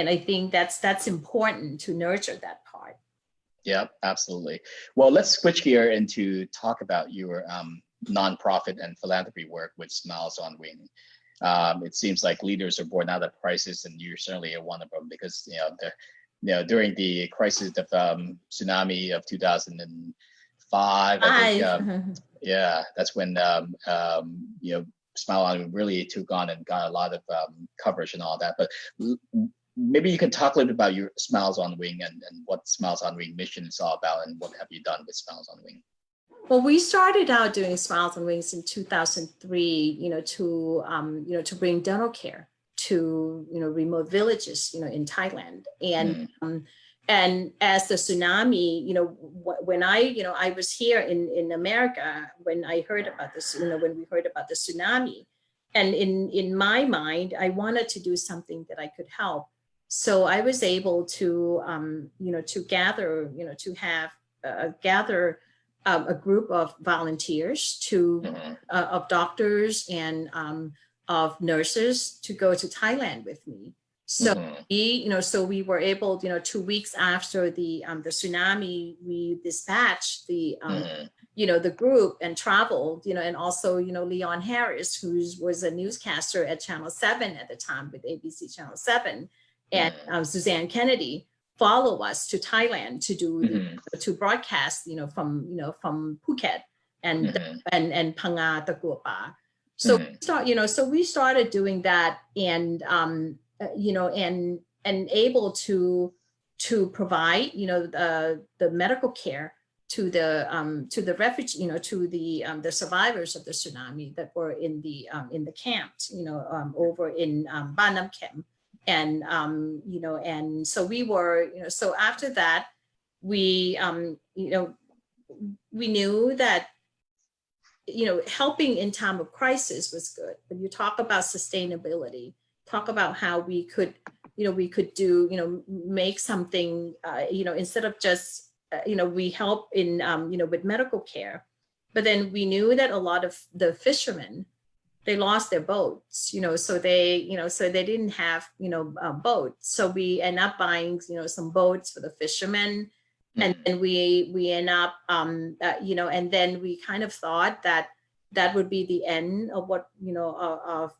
And I think that's important to nurture that part. Yeah, absolutely. Well, let's switch gear and to talk about your nonprofit and philanthropy work with Smiles on Wing. It seems like leaders are born out of crisis, and you're certainly one of them, because during the crisis of tsunami of 2005, I think, that's when Smile on Wing really took on and got a lot of coverage and all that. But maybe you can talk a little bit about your Smiles on Wing and what Smiles on Wing mission is all about, and what have you done with Smiles on Wing? Well, we started out doing Smiles on Wings in 2003, to bring dental care to, remote villages, in Thailand. And as the tsunami, when I was here in America, when I heard about this, when we heard about the tsunami, and in my mind, I wanted to do something that I could help. So I was able to, to gather, gather a group of volunteers of doctors and of nurses to go to Thailand with me. So we were able, 2 weeks after the tsunami, we dispatched the the group and traveled, and also, Leon Harris, who was a newscaster at Channel 7 at the time with ABC Channel 7, and Suzanne Kennedy follow us to Thailand to do to broadcast, from Phuket and Phang Nga Takuapa. So we started doing that, and and able to provide, the medical care to the refugee, to the survivors of the tsunami that were in the camps, over in Bunnag camp. And, and so we were, so after that, we, we knew that, helping in time of crisis was good. When you talk about sustainability, talk about how we could, we could do, make something, instead of just, we help in, with medical care, but then we knew that a lot of the fishermen, they lost their boats, so they, so they didn't have, boats. So we end up buying, some boats for the fishermen. And then we end up, and then we kind of thought that that would be the end of what, of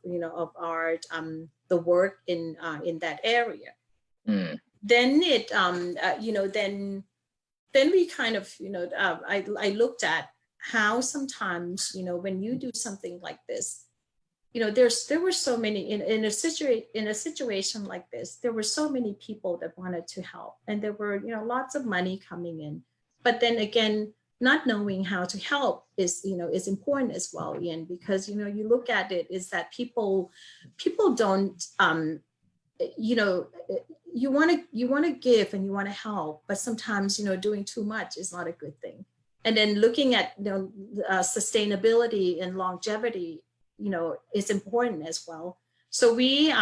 our, the work in that area. Then it, then we kind of, I looked at how sometimes, when you do something like this, there were so many in a situation like this, there were so many people that wanted to help, and there were, lots of money coming in. But then again, not knowing how to help is, is important as well, Ian, because, you look at it is that people don't, you want to give and you want to help, but sometimes, doing too much is not a good thing. And then looking at, sustainability and longevity, is important as well. So we,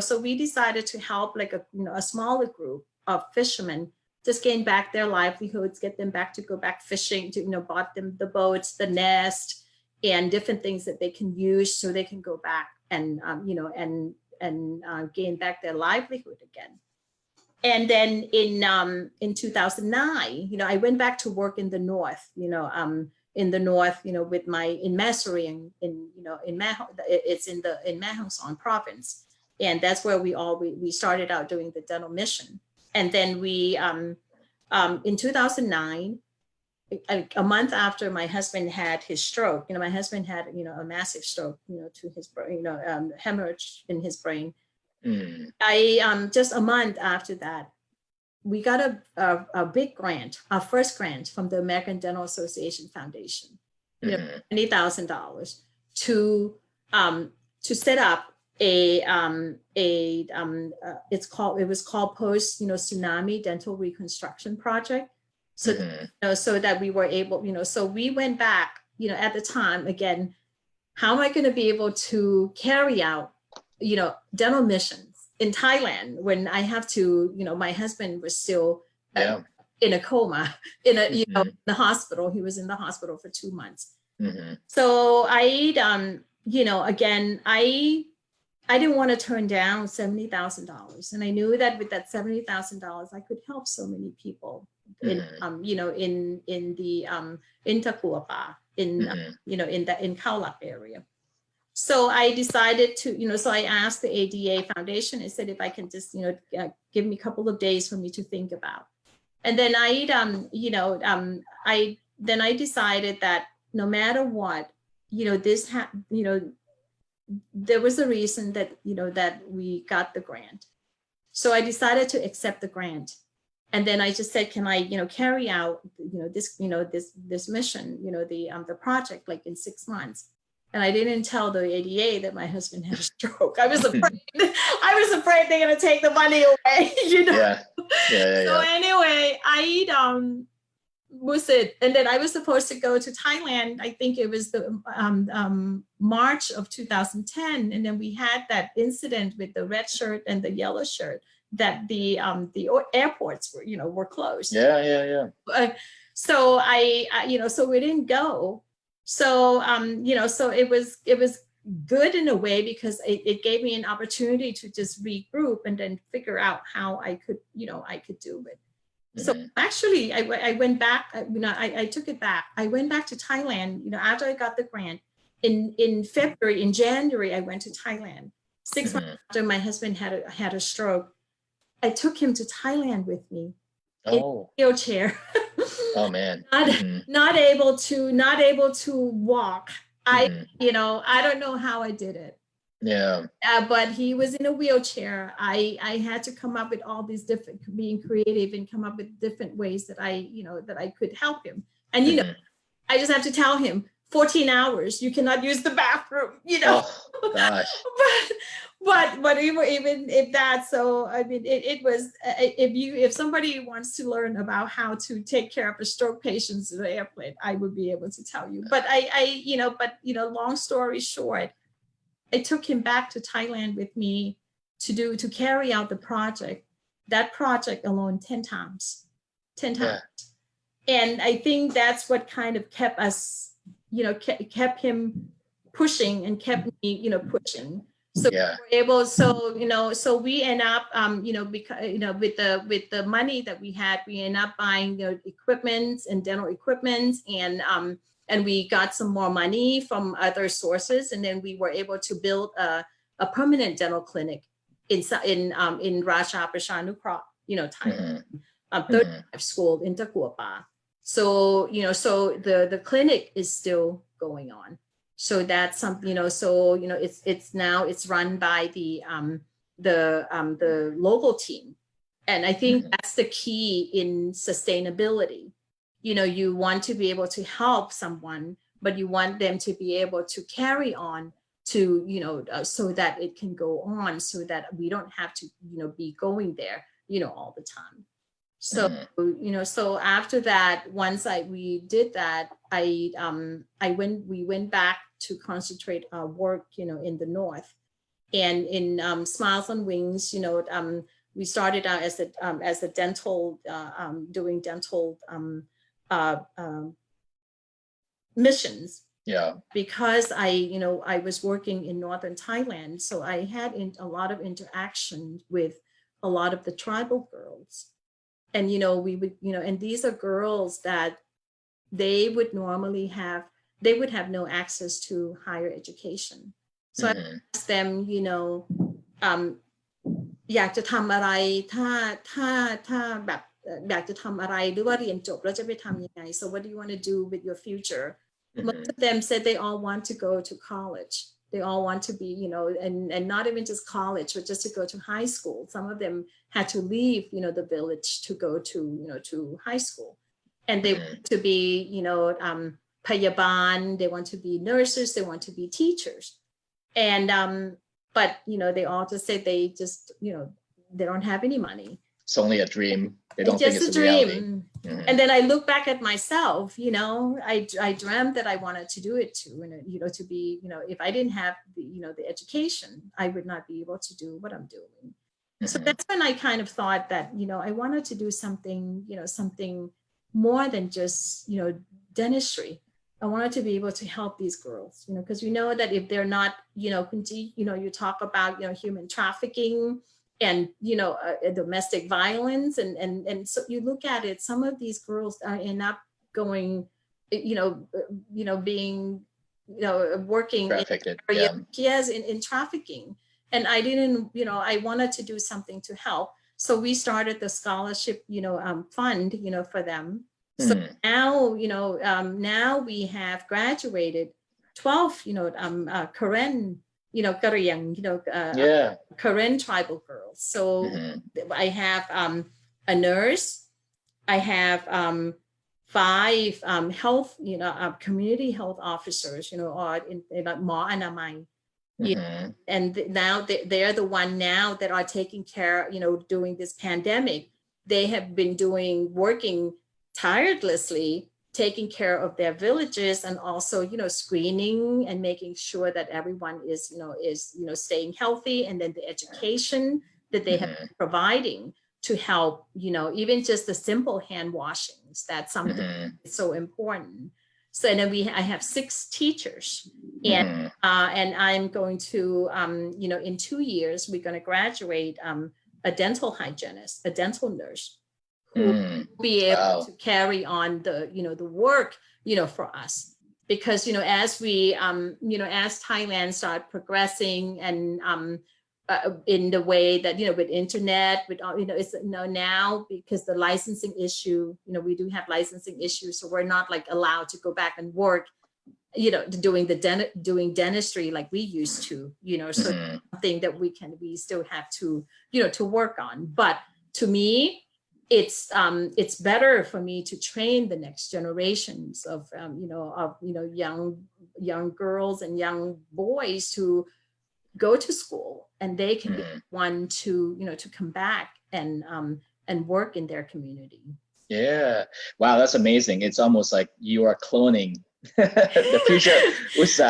so we decided to help like a smaller group of fishermen, just gain back their livelihoods, get them back to go back fishing, to, bought them the boats, the nest, and different things that they can use so they can go back and, gain back their livelihood again. And then in 2009, I went back to work in the north, in the north, with in Masuri, in it's in Mae Hong Son province, and that's where we started out doing the dental mission. And then we in 2009, a month after my husband had his stroke, my husband had a massive stroke, to his brain, hemorrhage in his brain. I just a month after that, we got a big grant, our first grant from the American Dental Association Foundation, $20,000 to set up it was called post tsunami dental reconstruction project. So so that we were able, so we went back, at the time again, how am I going to be able to carry out dental missions in Thailand when I have to, my husband was still in a coma, in the hospital. He was in the hospital for 2 months. So I, again, I didn't want to turn down $70,000, and I knew that with that $70,000, I could help so many people in, in Takuapa, in Khao Lak area. So I decided to, so I asked the ADA Foundation, I said, if I can just, give me a couple of days for me to think about. And then I decided that no matter what, this, there was a reason that, that we got the grant. So I decided to accept the grant. And then I just said, can I, carry out, this mission, the project, like in 6 months. And I didn't tell the ADA that my husband had a stroke. I was afraid. I was afraid they're gonna take the money away. Yeah. So anyway, I was it, and then I was supposed to go to Thailand. I think it was the March of 2010, and then we had that incident with the red shirt and the yellow shirt that the airports were closed. Yeah. So so we didn't go. So so it was good in a way, because it gave me an opportunity to just regroup and then figure out how I could do it. So actually I went back, I took it back. I went back to Thailand, after I got the grant in February. In January, I went to Thailand. 6 months after my husband had a stroke. I took him to Thailand with me in a wheelchair. Oh man. Not able to walk. I don't know how I did it. Yeah. But he was in a wheelchair. I had to come up with all these different, being creative and come up with different ways that I could help him. And I just have to tell him 14 hours, you cannot use the bathroom, Oh, gosh. but even if that, so I mean, it was, if somebody wants to learn about how to take care of a stroke patient in the airplane, I would be able to tell you. But long story short, I took him back to Thailand with me to carry out the project. That project alone 10 times. Yeah. And I think that's what kind of kept us, kept him pushing and kept me, pushing. So we were able, so we end up, because, with the money that we had, we end up buying, equipment and dental equipment, and we got some more money from other sources, and then we were able to build a permanent dental clinic in Raja Prashanukra, Thailand, 35 school in Takuapa. So so the clinic is still going on. So that's something, it's run by the local team, and I think that's the key in sustainability. You want to be able to help someone, but you want them to be able to carry on to, so that it can go on, so that we don't have to, be going there, all the time. So, so after that, once we did that, we went back to concentrate our work, in the North, and in Smiles on Wings, we started out as a dental, doing dental, missions. Yeah. Because I was working in northern Thailand, so I had a lot of interaction with a lot of the tribal girls, and we would and these are girls that they would normally have no access to higher education. So I asked them, อยากจะทำอะไรถ้าแบบอยากจะทำอะไรหรือว่าเรียนจบแล้วจะไปทำยังไง so what do you want to do with your future? Most of them said they all want to go to college. They all want to be, and not even just college, but just to go to high school. Some of them had to leave, the village to go to, to high school, and they want to be, payaban. They want to be nurses. They want to be teachers, and but they all just say they just, they don't have any money. It's only a dream. They don't think it's a dream. reality. And then I look back at myself, I dreamt that I wanted to do it too, and to be, if I didn't have the, the education, I would not be able to do what I'm doing. So that's when I kind of thought that, I wanted to do something, something more than just, dentistry. I wanted to be able to help these girls, because we know that if they're not, you talk about, human trafficking and, domestic violence. And so you look at it, some of these girls end up going, being, working in trafficking. And I didn't, I wanted to do something to help. So we started the scholarship, fund, for them. So now, now we have graduated 12, Korean Korean, Yeah. Korean tribal girls. So I have a nurse. I have 5 health, community health officers, or in like Mo Anamai. And now they're the one now that are taking care, during this pandemic. They have been working tirelessly, taking care of their villages, and also, screening and making sure that everyone is staying healthy, and then the education that they have been providing to help, even just the simple hand washings. That's something that's so important. So and then I have 6 teachers, and I'm going to, in 2 years, we're going to graduate a dental hygienist, a dental nurse, who will be able to carry on the, the work, for us. Because, as we, as Thailand started progressing and in the way that, with internet, with, it's now because the licensing issue, we do have licensing issues. So we're not like allowed to go back and work, doing dentistry like we used to, so something that we still have to, to work on. But to me, it's better for me to train the next generations of, young girls and young boys to go to school, and they can be one to, to come back and work in their community. Yeah. Wow, that's amazing. It's almost like you are cloning the future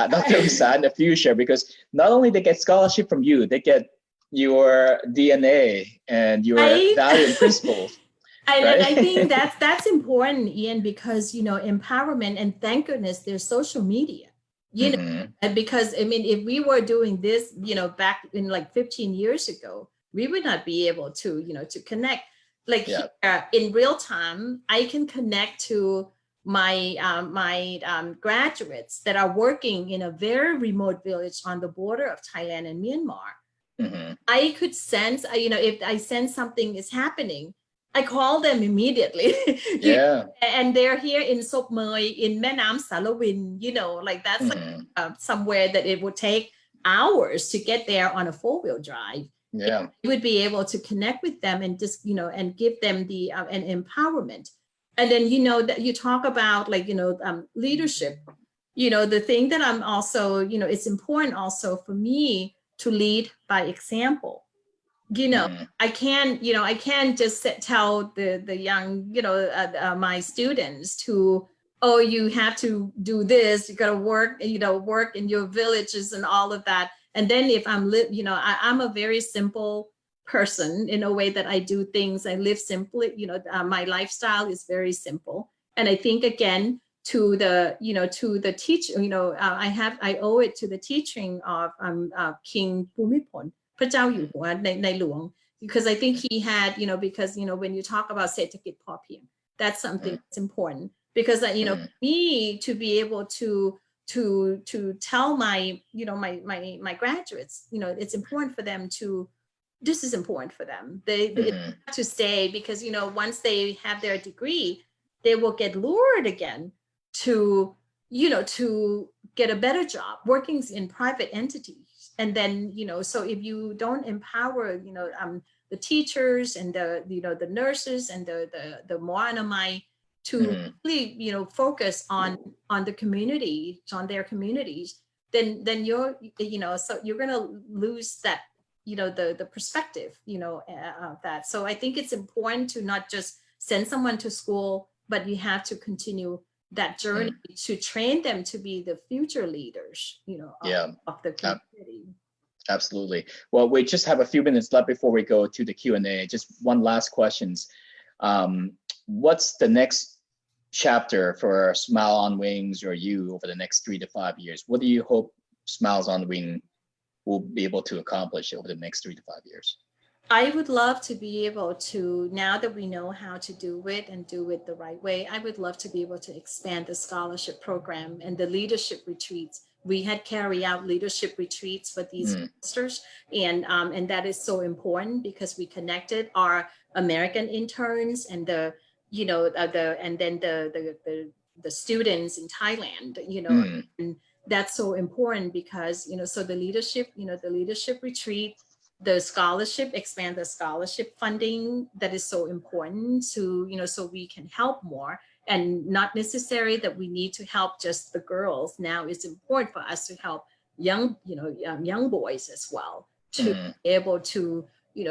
Dr. Usa in the future, because not only they get scholarship from you, they get your DNA and your value and principles. And I think that's important, Ian, because, empowerment, and thank goodness there's social media, and because, I mean, if we were doing this, back in like 15 years ago, we would not be able to, to connect. Like here, in real time, I can connect to my graduates that are working in a very remote village on the border of Thailand and Myanmar. I could sense, if I sense something is happening, I call them immediately. And they're here in Sop Mui, in Menam Salawin, like that's like, somewhere that it would take hours to get there on a 4-wheel drive. You would be able to connect with them and just, and give them the an empowerment. And then, that you talk about like, leadership, the thing that I'm also, it's important also for me to lead by example. I can't just tell the young, my students to, oh, you have to do this, you got to work, work in your villages and all of that. And then if I'm, I'm a very simple person in a way that I do things. I live simply, my lifestyle is very simple. And I think again, to the teach, I owe it to the teaching of King Bhumibol, พระเจ้าอยู่หัวในหลวง, because I think he had, because, when you talk about เศรษฐกิจพอเพียง, that's something that's important, because, me to be able to tell my, my graduates, it's important for them to, this is important for them. They have to stay because, once they have their degree, they will get lured again to, to get a better job working in private entities. And then, so if you don't empower, the teachers and the nurses and the Moanamai to really, focus on the community, on their communities, then you're, so you're going to lose that, the perspective, of that. So I think it's important to not just send someone to school, but you have to continue that journey to train them to be the future leaders, of the community. Absolutely. Well, we just have a few minutes left before we go to the Q&A. Just one last questions. What's the next chapter for Smile on Wings or you over the next 3 to 5 years? What do you hope Smiles on Wing will be able to accomplish over the next 3 to 5 years? I would love to be able to, now that we know how to do it and do it the right way, I would love to be able to expand the scholarship program and the leadership retreats. We had carry out leadership retreats for these masters, and that is so important because we connected our American interns and the students in Thailand, and that's so important because, so the leadership, the leadership retreat, the scholarship, expand the scholarship funding, that is so important to, so we can help more, and not necessary that we need to help just the girls. Now it's important for us to help young, young boys as well, to be able to,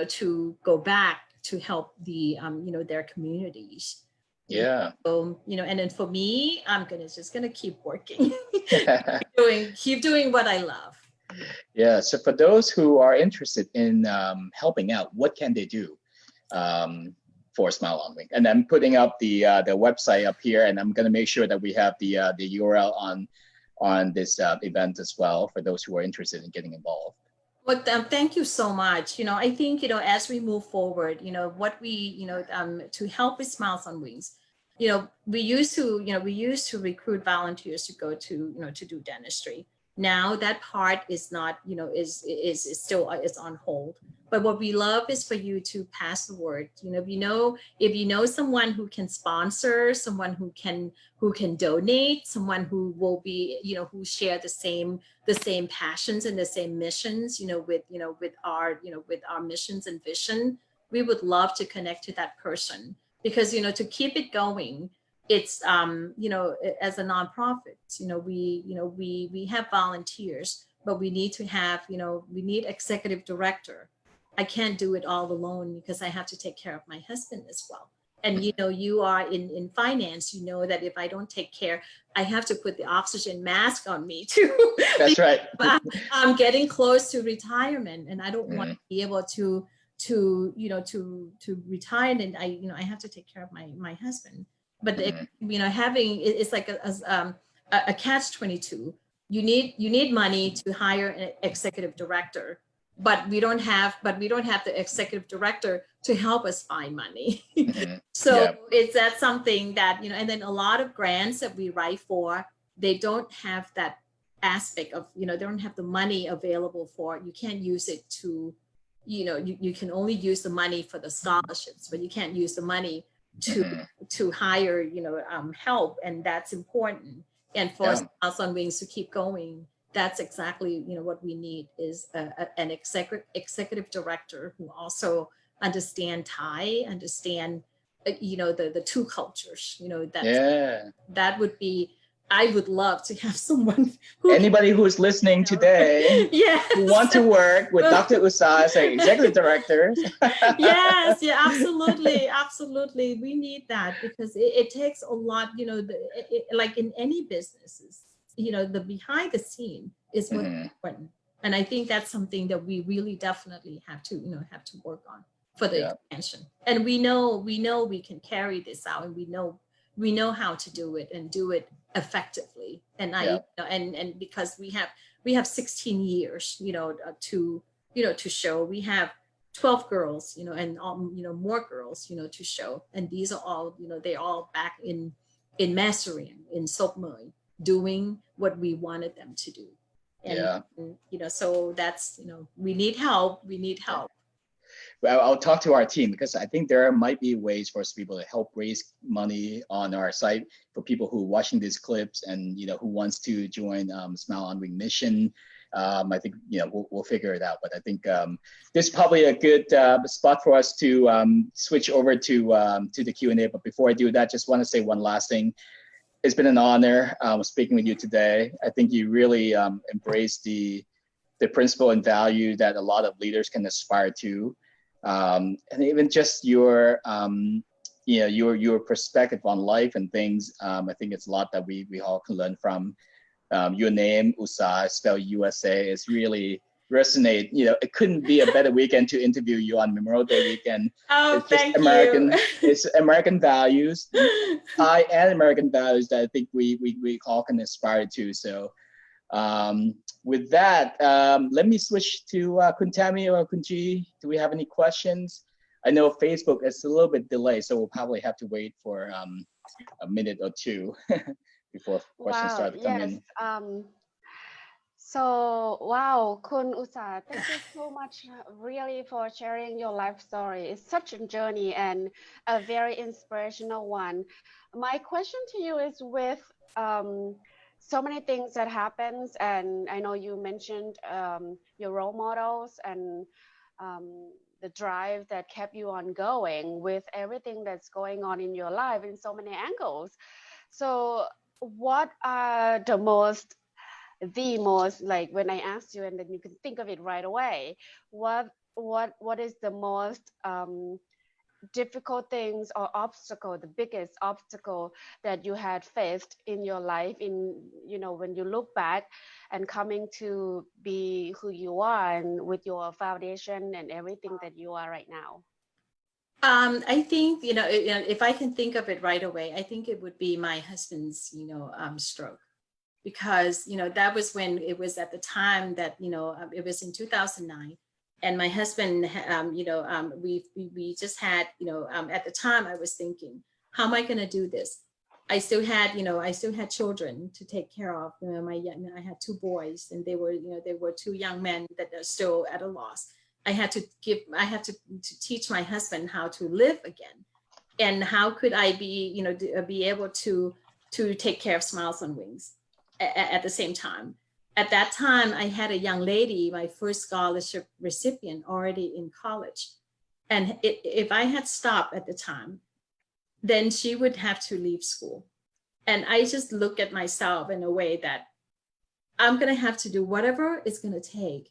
to go back to help the, their communities. Yeah. So, and then for me, I'm just gonna keep working, keep doing what I love. Yeah. So for those who are interested in helping out, what can they do for Smile on Wing? And I'm putting up the website up here, and I'm gonna make sure that we have the URL on this event as well for those who are interested in getting involved. Well, thank you so much. I think, as we move forward, what we, to help with Smiles on Wings, we used to recruit volunteers to go to, to do dentistry. Now that part is not, is still is on hold. But what we love is for you to pass the word. If you know someone who can sponsor, someone who can donate, someone who will be, who share the same passions and the same missions, with our missions and vision, we would love to connect to that person, because, to keep it going, it's, as a nonprofit, we have volunteers, but we need to have, we need executive director. I can't do it all alone because I have to take care of my husband as well. And, you are in finance, that if I don't take care, I have to put the oxygen mask on me too. That's right. I'm getting close to retirement, and I don't want to be able to retire, and I have to take care of my husband. But having, it's like a catch-22. You need money to hire an executive director, but we don't have the executive director to help us find money. So it's that something that, and then a lot of grants that we write for, they don't have that aspect of, they don't have the money available for, you can't use it to, you can only use the money for the scholarships, but you can't use the money to hire, help. And that's important. And for Smiles on Wings to keep going, that's exactly, what we need is an executive director who also understand Thai, understand, the two cultures, that would be, I would love to have someone anybody who's listening today who want to work with Dr. Usai as an executive director. Yes, yeah, absolutely. We need that, because it takes a lot, like in any businesses, the behind the scene is what's important. And I think that's something that we really definitely have to work on for the expansion. And we know we can carry this out, and we know how to do it and do it effectively. And and because we have 16 years, to show. We have 12 girls, and more girls, to show. And these are all, they're all back in Masurian, in Sopmoi, doing what we wanted them to do. And, so that's, we need help. Well, I'll talk to our team, because I think there might be ways for us to be able to help raise money on our site for people who are watching these clips and, who wants to join Smile on Wing mission. I think, we'll figure it out. But I think this is probably a good spot for us to switch over to the Q&A. But before I do that, just want to say one last thing. It's been an honor speaking with you today. I think you really embrace the principle and value that a lot of leaders can aspire to. And even just your your perspective on life and things. I think it's a lot that we all can learn from. Your name, Usai, spelled USA, is really resonate. It couldn't be a better weekend to interview you on Memorial Day weekend. Oh, it's just thank American, you. It's American values, Thai and American values that I think we all can aspire to. So with that, let me switch to Kun Tammy or Kun Ji. Do we have any questions? I know Facebook is a little bit delayed, so we'll probably have to wait for a minute or two before questions start to come in. So, wow, Kun Usa, thank you so much really for sharing your life story. It's such a journey and a very inspirational one. My question to you is with so many things that happens, and I know you mentioned your role models and the drive that kept you on going with everything that's going on in your life in so many angles. So what are the most like when I asked you and then you can think of it right away, what is the most difficult things or obstacle, the biggest obstacle that you had faced in your life, in when you look back and coming to be who you are and with your foundation and everything that you are right now? I think, if I can think of it right away, I think it would be my husband's, stroke, because, that was when it was at the time that, it was in 2009. And my husband, we just had, at the time I was thinking, how am I going to do this? I still had children to take care of. I had two boys, and they were two young men that are still at a loss. I had to teach my husband how to live again, and how could I be able to take care of Smiles on Wings at the same time. At that time, I had a young lady, my first scholarship recipient, already in college, and if I had stopped at the time, then she would have to leave school. And I just look at myself in a way that I'm going to have to do whatever it's going to take.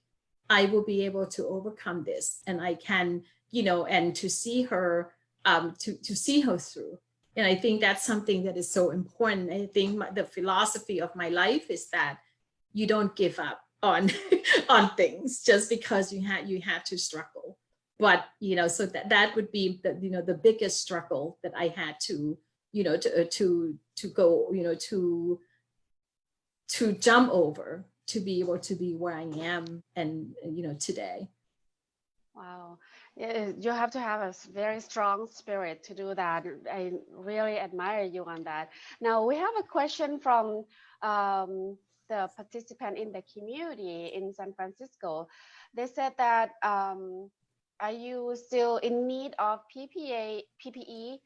I will be able to overcome this, and I can, and to see her, to see her through. And I think that's something that is so important. I think the philosophy of my life is that you don't give up on on things just because you have to struggle. But so that would be the biggest struggle that I had to go to jump over, to be able to be where I am and today. Wow. You have to have a very strong spirit to do that. I really admire you on that. Now we have a question from the participant in the community in San Francisco. They said that are you still in need of PPE?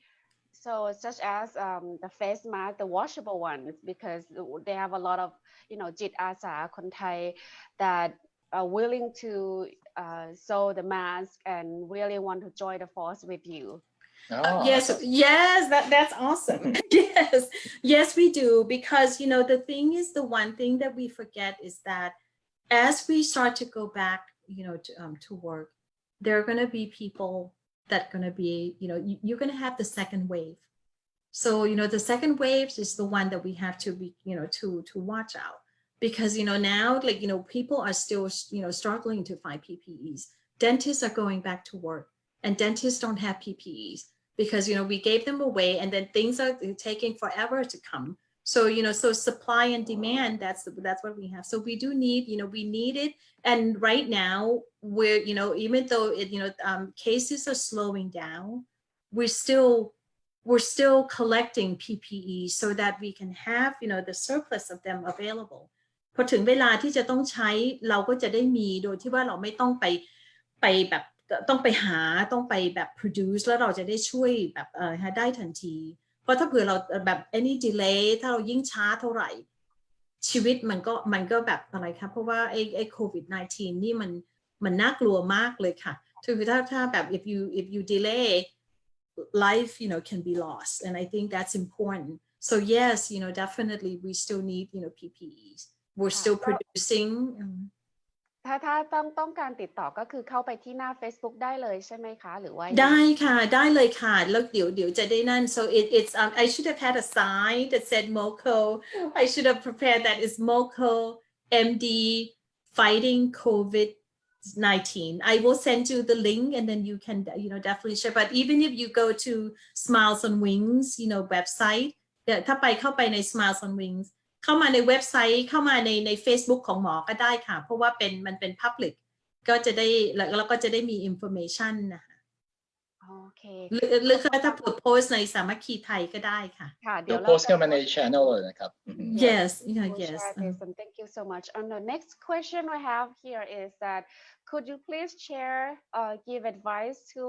So such as the face mask, the washable ones, because they have a lot ofจิตอาสาคนไทย that are willing to sew the mask and really want to join the force with you. Yes, that's awesome. yes, we do, because the thing is, the one thing that we forget is that as we start to go back to work, there are going to be people that are going to be you're going to have the second wave. So the second wave is the one that we have to be to watch out, because now, like, people are still struggling to find PPEs. Dentists are going back to work, and dentists don't have PPEs because we gave them away, and then things are taking forever to come. So so supply and demand, that's what we have. So we do need we need it. And right now, we're even though it cases are slowing down, we're still collecting PPE so that we can have the surplus of them available. พอถึงเวลาที่จะต้องใช้เราก็จะได้มีโดยที่ว่าเราไม่ต้องไปแบบต้องไปหาต้องไปแบบ produce แล้วเราจะได้ช่วยแบบได้ทันทีเพราะถ้าเผื่อเราแบบ any delay ถ้าเรายิ่งช้าเท่าไหร่ชีวิตมันก็แบบอะไรครับเพราะว่าไอ้โควิด -19 นี่มันน่ากลัวมากเลยค่ะคือถ้าแบบ if you delay life can be lost, and I think that's important. So yes, definitely we still need PPEs. We're still producing. ถ้าต้องการติดต่อก็คือเข้าไปที่หน้า Facebook ได้เลยใช่ไหมคะหรือว่าได้ค่ะได้เลยค่ะแล้วเดี๋ยวจะได้นั่น so it's I should have had a sign that said MoCo. I should have prepared that. It's MoCo MD fighting COVID-19. I will send you the link, and then you can definitely share. But even if you go to Smiles on Wings website ถ้าเข้าไปใน Smiles on Wings เข้ามาในเว็บไซต์เข้ามาใน Facebook ของหมอก็ได้ค่ะเพราะว่ามันเป็น public ก็จะได้แล้วก็จะได้มี information นะคะโอเคหรือถ้าเปิดโพสในสามัคคีไทยก็ได้ค่ะเดี๋ยวโพสเข้ามาใน channel เลยนะครับ yes yes and thank you so much. And the next question we have here is that could you please share give advice to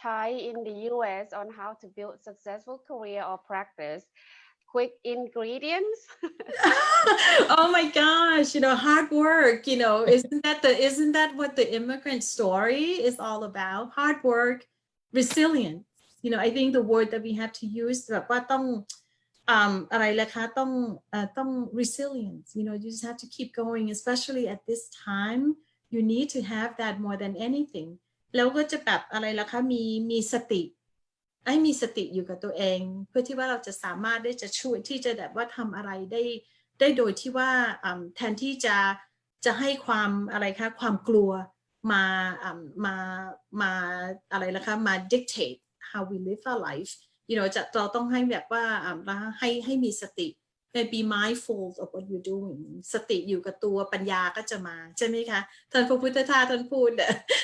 Thai in the US on how to build successful career or practice quick ingredients. Oh my gosh, hard work, isn't that what the immigrant story is all about? Hard work, resilience. I think the word that we have to use แบบว่าต้องอะไรล่ะคะต้อง resilience. You just have to keep going, especially at this time. You need to have that more than anything. แล้วก็จะแบบอะไรล่ะคะมีสติให้มีสติอยู่กับตัวเองเพื่อที่ว่าเราจะสามารถได้จะช่วยที่จะแบบว่าทำอะไรได้โดยที่ว่าแทนที่จะให้ความอะไรคะความกลัวมาอะไรล่ะคะมา dictate how we live our lifeเราต้องให้แบบว่าให้มีสติ be mindful of what you're doing สติอยู่กับตัวปัญญาก็จะมาใช่ไหมคะท่านพระพุทธทาสท่านพูด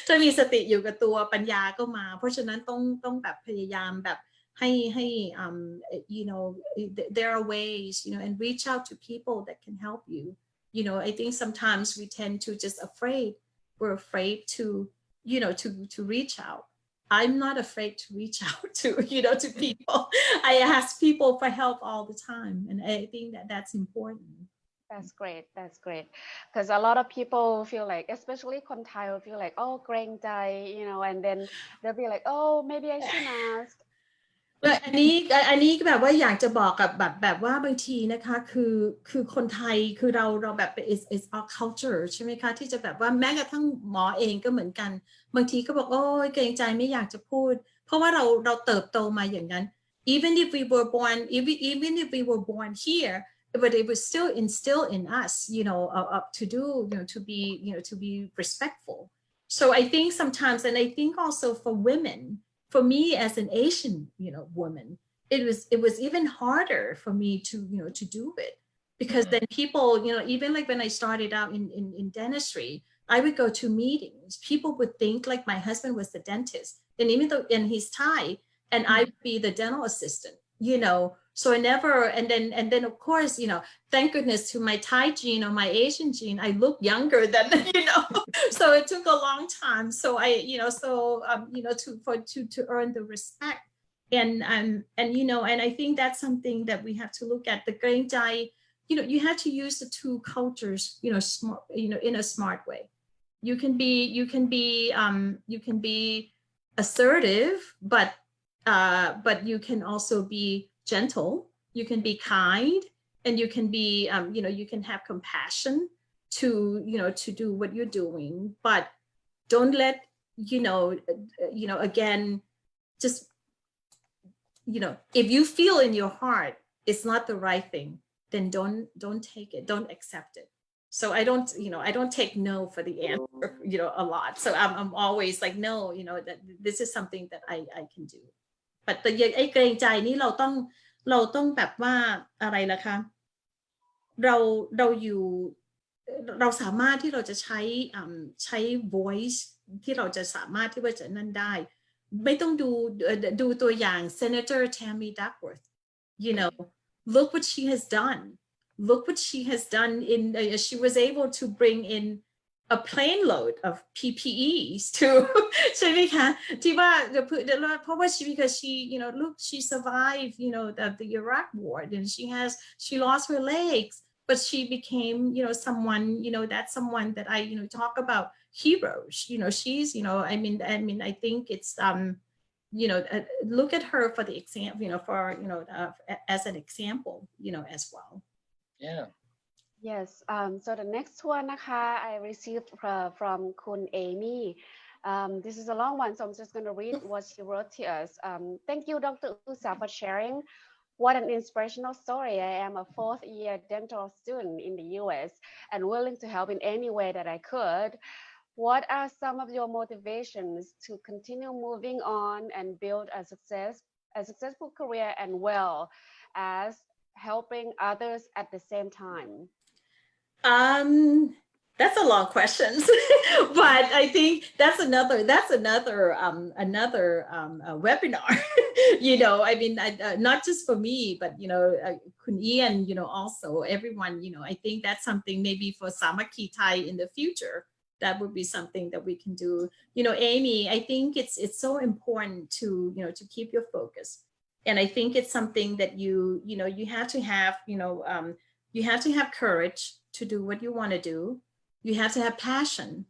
ถ้ามีสติอยู่กับตัวปัญญาก็มาเพราะฉะนั้นต้องแบบพยายามแบบให้ there are ways and reach out to people that can help you I think sometimes we tend to just we're afraid to to reach out. I'm not afraid to reach out to people. I ask people for help all the time, and I think that's important. That's great. That's great. Because a lot of people feel like, especially คนไทย will feel like, oh, เกรงใจ and then they'll be like, oh, maybe I shouldn't ask. อันนี้แบบว่าอยากจะบอกกับแบบว่าบางทีนะคะคือคนไทยคือเราแบบ is our culture ใช่ไหมคะที่จะแบบว่าแม้กระทั่งหมอเองก็เหมือนกันบางทีก็บอกโอ้ยเกรงใจไม่อยากจะพูดเพราะว่าเราเติบโตมาอย่างนั้น even if we were born here but it was still instilled in us up to do to be respectful so I think sometimes and I think also for women for me as an Asian, woman, it was even harder for me to, to do it because then people, even like when I started out in dentistry, I would go to meetings. People would think like my husband was the dentist, and even though and he's Thai, and I would be the dental assistant, So I never, and then of course, thank goodness to my Thai gene or my Asian gene, I look younger than, so it took a long time. So I, to earn the respect. And I think that's something that we have to look at. The เกรงใจ you have to use the two cultures, smart, in a smart way. You can be assertive, but you can also be gentle, you can be kind, and you can be you can have compassion to to do what you're doing, but don't let again just if you feel in your heart it's not the right thing, then don't take it, don't accept it. So I don't take no for the answer a lot, so I'm always like no, that this is something that I can do.แต่ไอ้เกรงใจนี่เราต้องแบบว่าอะไรล่ะคะเราสามารถที่เราจะใช้ voice ที่เราจะสามารถที่ว่าจะนั่นได้ไม่ต้องดูตัวอย่าง Senator Tammy Duckworth look what she has done in she was able to bring in a plane load of PPEs to ใช่ไหมคะที่ว่าเพราะว่าbecause she look she survived the Iraq war and she lost her legs but she became someone that's someone that I talk about heroes she's I think it's look at her for the example for as an example as well. Yeah. Yes, so the next oneนะคะ, I received from Kun Amy. This is a long one, so I'm just going to read what she wrote to us. Thank you, Dr. Usa, for sharing. What an inspirational story. I am a fourth-year dental student in the US and willing to help in any way that I could. What are some of your motivations to continue moving on and build a successful career and well as helping others at the same time? That's a long question, but I think that's another webinar. Not just for me, but Kun Ian, also everyone. I think that's something maybe for Samaki Thai in the future. That would be something that we can do. Amy, I think it's so important to to keep your focus. And I think it's something that you have to have, you have to have courage to do what you want to do. You have to have passion.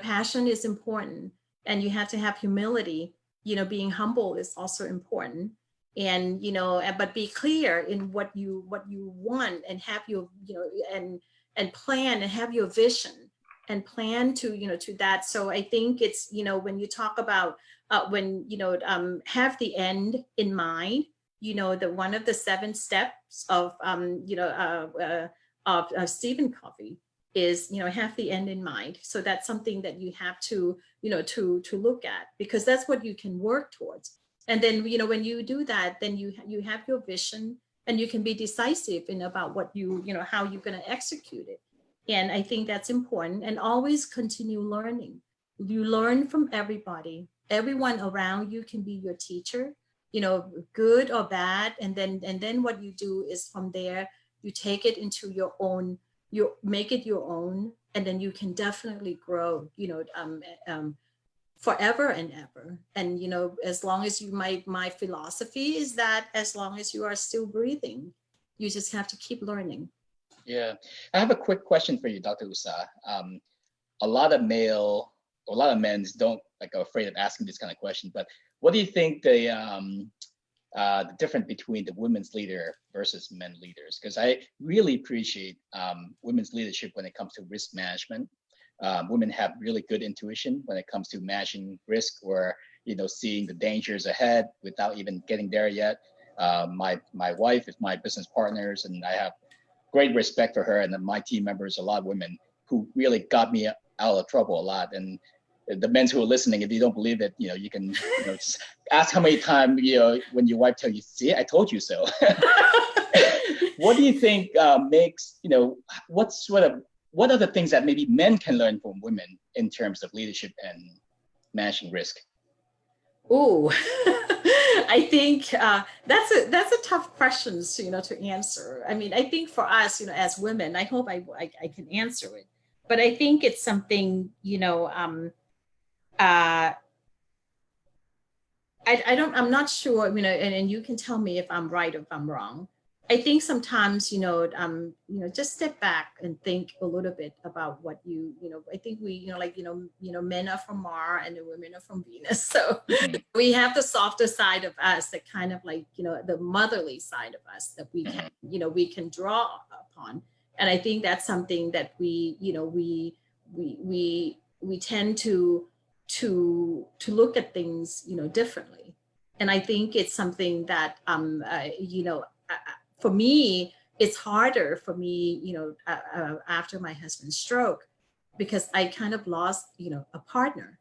Passion is important, and you have to have humility. Being humble is also important. And, but be clear in what you want, and have your, and plan, and have your vision, and plan to, to that. So I think it's, when you talk about, have the end in mind, the one of the 7 steps of, Stephen Covey is, have the end in mind. So that's something that you have to, to look at, because that's what you can work towards. And then, when you do that, then you have your vision, and you can be decisive in about what how you're going to execute it. And I think that's important. And always continue learning. You learn from everybody. Everyone around you can be your teacher, good or bad. And then what you do is, from there, you take it into your own, you make it your own, and then you can definitely grow, forever and ever. And, as long as my philosophy is that as long as you are still breathing, you just have to keep learning. Yeah. I have a quick question for you, Dr. Usa. A lot of men don't are afraid of asking this kind of question, but what do you think the difference between the women's leader versus men leaders? Because I really appreciate women's leadership when it comes to risk management. Women have really good intuition when it comes to managing risk, or seeing the dangers ahead without even getting there yet. My wife is my business partners, and I have great respect for her, and then my team members, a lot of women who really got me out of trouble a lot. And the men who are listening, if you don't believe it, you can just ask how many times when your wife tells you, "See, I told you so." What do you think makes what are the things that maybe men can learn from women in terms of leadership and managing risk? Oh, I think that's a tough question, to answer. I mean, I think for us, as women, I hope I can answer it. But I think it's something, I'm not sure, and you can tell me if I'm right or if I'm wrong. I think sometimes, just step back and think a little bit about what I think we, men are from Mars and the women are from Venus. So we have the softer side of us that kind of the motherly side of us that we can, we can draw upon. And I think that's something that we tend to look at things, differently. And I think it's something that, for me, it's harder for me, after my husband's stroke, because I kind of lost, a partner.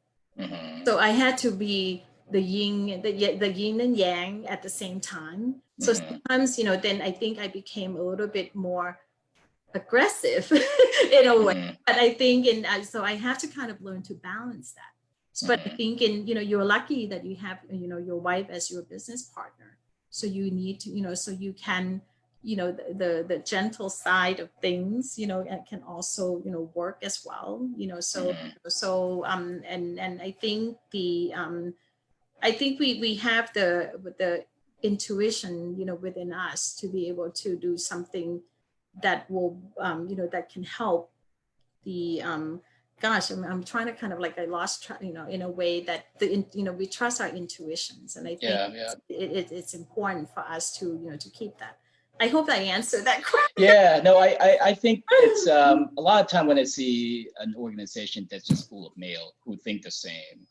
So I had to be the yin and yang at the same time. So sometimes, then I think I became a little bit more aggressive in a way. But I think, so I have to kind of learn to balance that. But I think you're lucky that you have, your wife as your business partner. So you need to, so you can, the gentle side of things, can also, work as well, and I think I think we have the intuition, within us to be able to do something that will, that can help the, gosh, I'm trying to kind of I lost, in a way that we trust our intuitions. And I think it's important for us to, to keep that. I hope I answered that question. Yeah, no, I think it's a lot of time when I see an organization that's just full of male who think the same,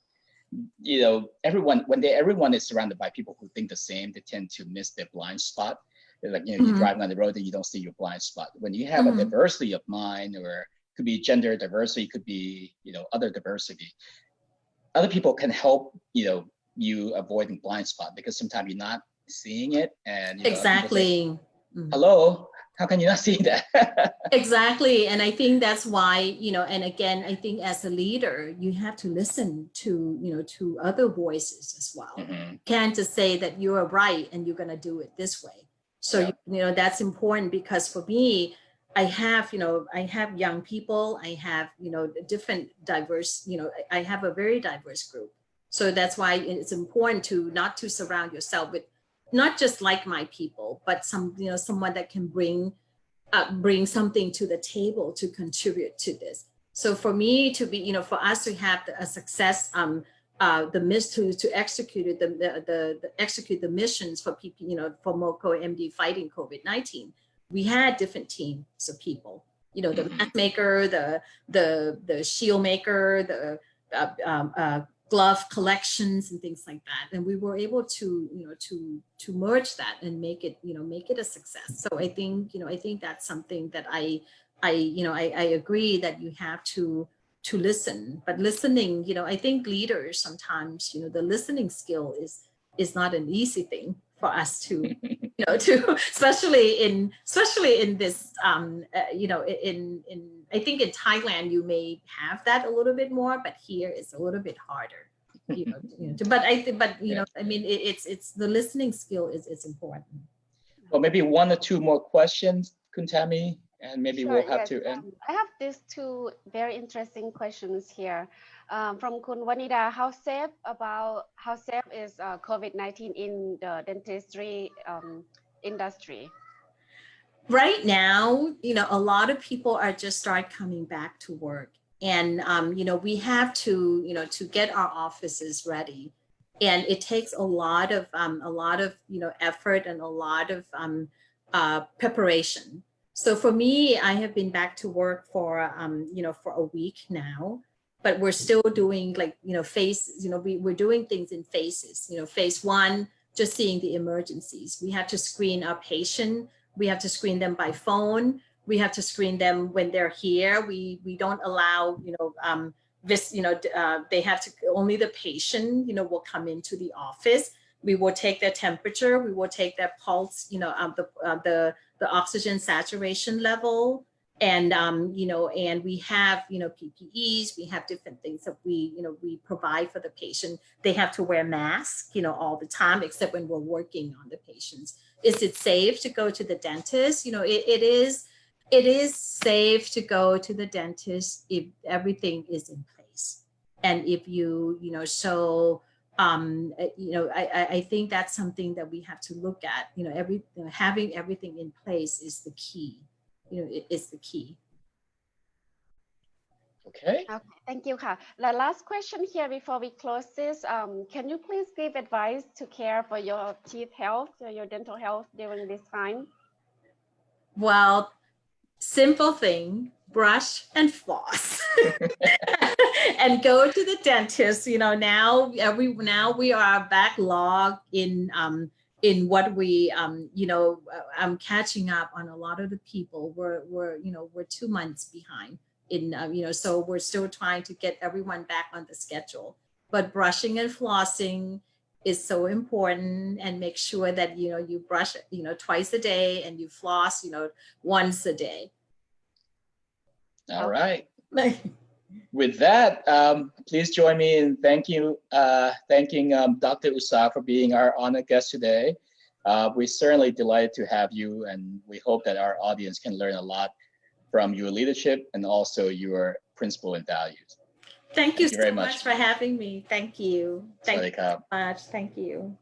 everyone is surrounded by people who think the same, they tend to miss their blind spot. You're driving on the road and you don't see your blind spot. When you have a diversity of mind, or could be gender diversity, could be, other diversity, other people can help, you avoiding blind spot, because sometimes you're not seeing it. And exactly. Hello, how can you not see that? Exactly. And I think that's why, and again, I think as a leader, you have to listen to, to other voices as well. Can't just say that you are right and you're going to do it this way. So, that's important, because for me, I have young people, I have, different diverse, I have a very diverse group. So that's why it's important not to surround yourself with not just like my people, but someone that can bring something to the table to contribute to this. So for me to be, for us to have a success, to execute execute the missions for PP, for MOCO MD fighting COVID-19, we had different teams of people. The mask maker, the shield maker, the glove collections and things like that, and we were able to to merge that and make it a success. So I think that's something that I agree that you have to listen, but listening, I think leaders sometimes, the listening skill is not an easy thing for us to especially in this in I think in Thailand you may have that a little bit more, but here it's a little bit harder. But I mean it's the listening skill is important. Well, maybe one or two more questions, Kuntami, and maybe Sure, we'll have yes. to end. I have these two very interesting questions here from Kun Wanida. How safe is COVID-19 in the dentistry industry? Right now, a lot of people are just start coming back to work, and we have to to get our offices ready, and it takes a lot of effort and a lot of preparation. So for me, I have been back to work for for a week now, but we're still doing like we're doing things in phases. Phase one, just seeing the emergencies. We have to screen our patient. We have to screen them by phone. We have to screen them when they're here. We don't allow they have to, only the patient will come into the office. We will take their temperature. We will take their pulse. The oxygen saturation level, and and we have PPEs. We have different things that we provide for the patient. They have to wear masks all the time, except when we're working on the patients. Is it safe to go to the dentist? It is safe to go to the dentist if everything is in place, and if I think that's something that we have to look at. Having everything in place is the key. It's the key. Okay. Okay, thank you. The last question here before we close this, can you please give advice to care for your teeth health, your dental health during this time? Well, simple thing, brush and floss. And go to the dentist. Now we are backlogged in what we I'm catching up on a lot of the people. We're 2 months behind so we're still trying to get everyone back on the schedule. But brushing and flossing is so important, and make sure that you brush twice a day and you floss once a day. All right. With that, please join me in thanking Dr. Usa for being our honored guest today. We're certainly delighted to have you, and we hope that our audience can learn a lot from your leadership and also your principle and values. Thank you so much for having me. Thank you. Thank you so much. Thank you.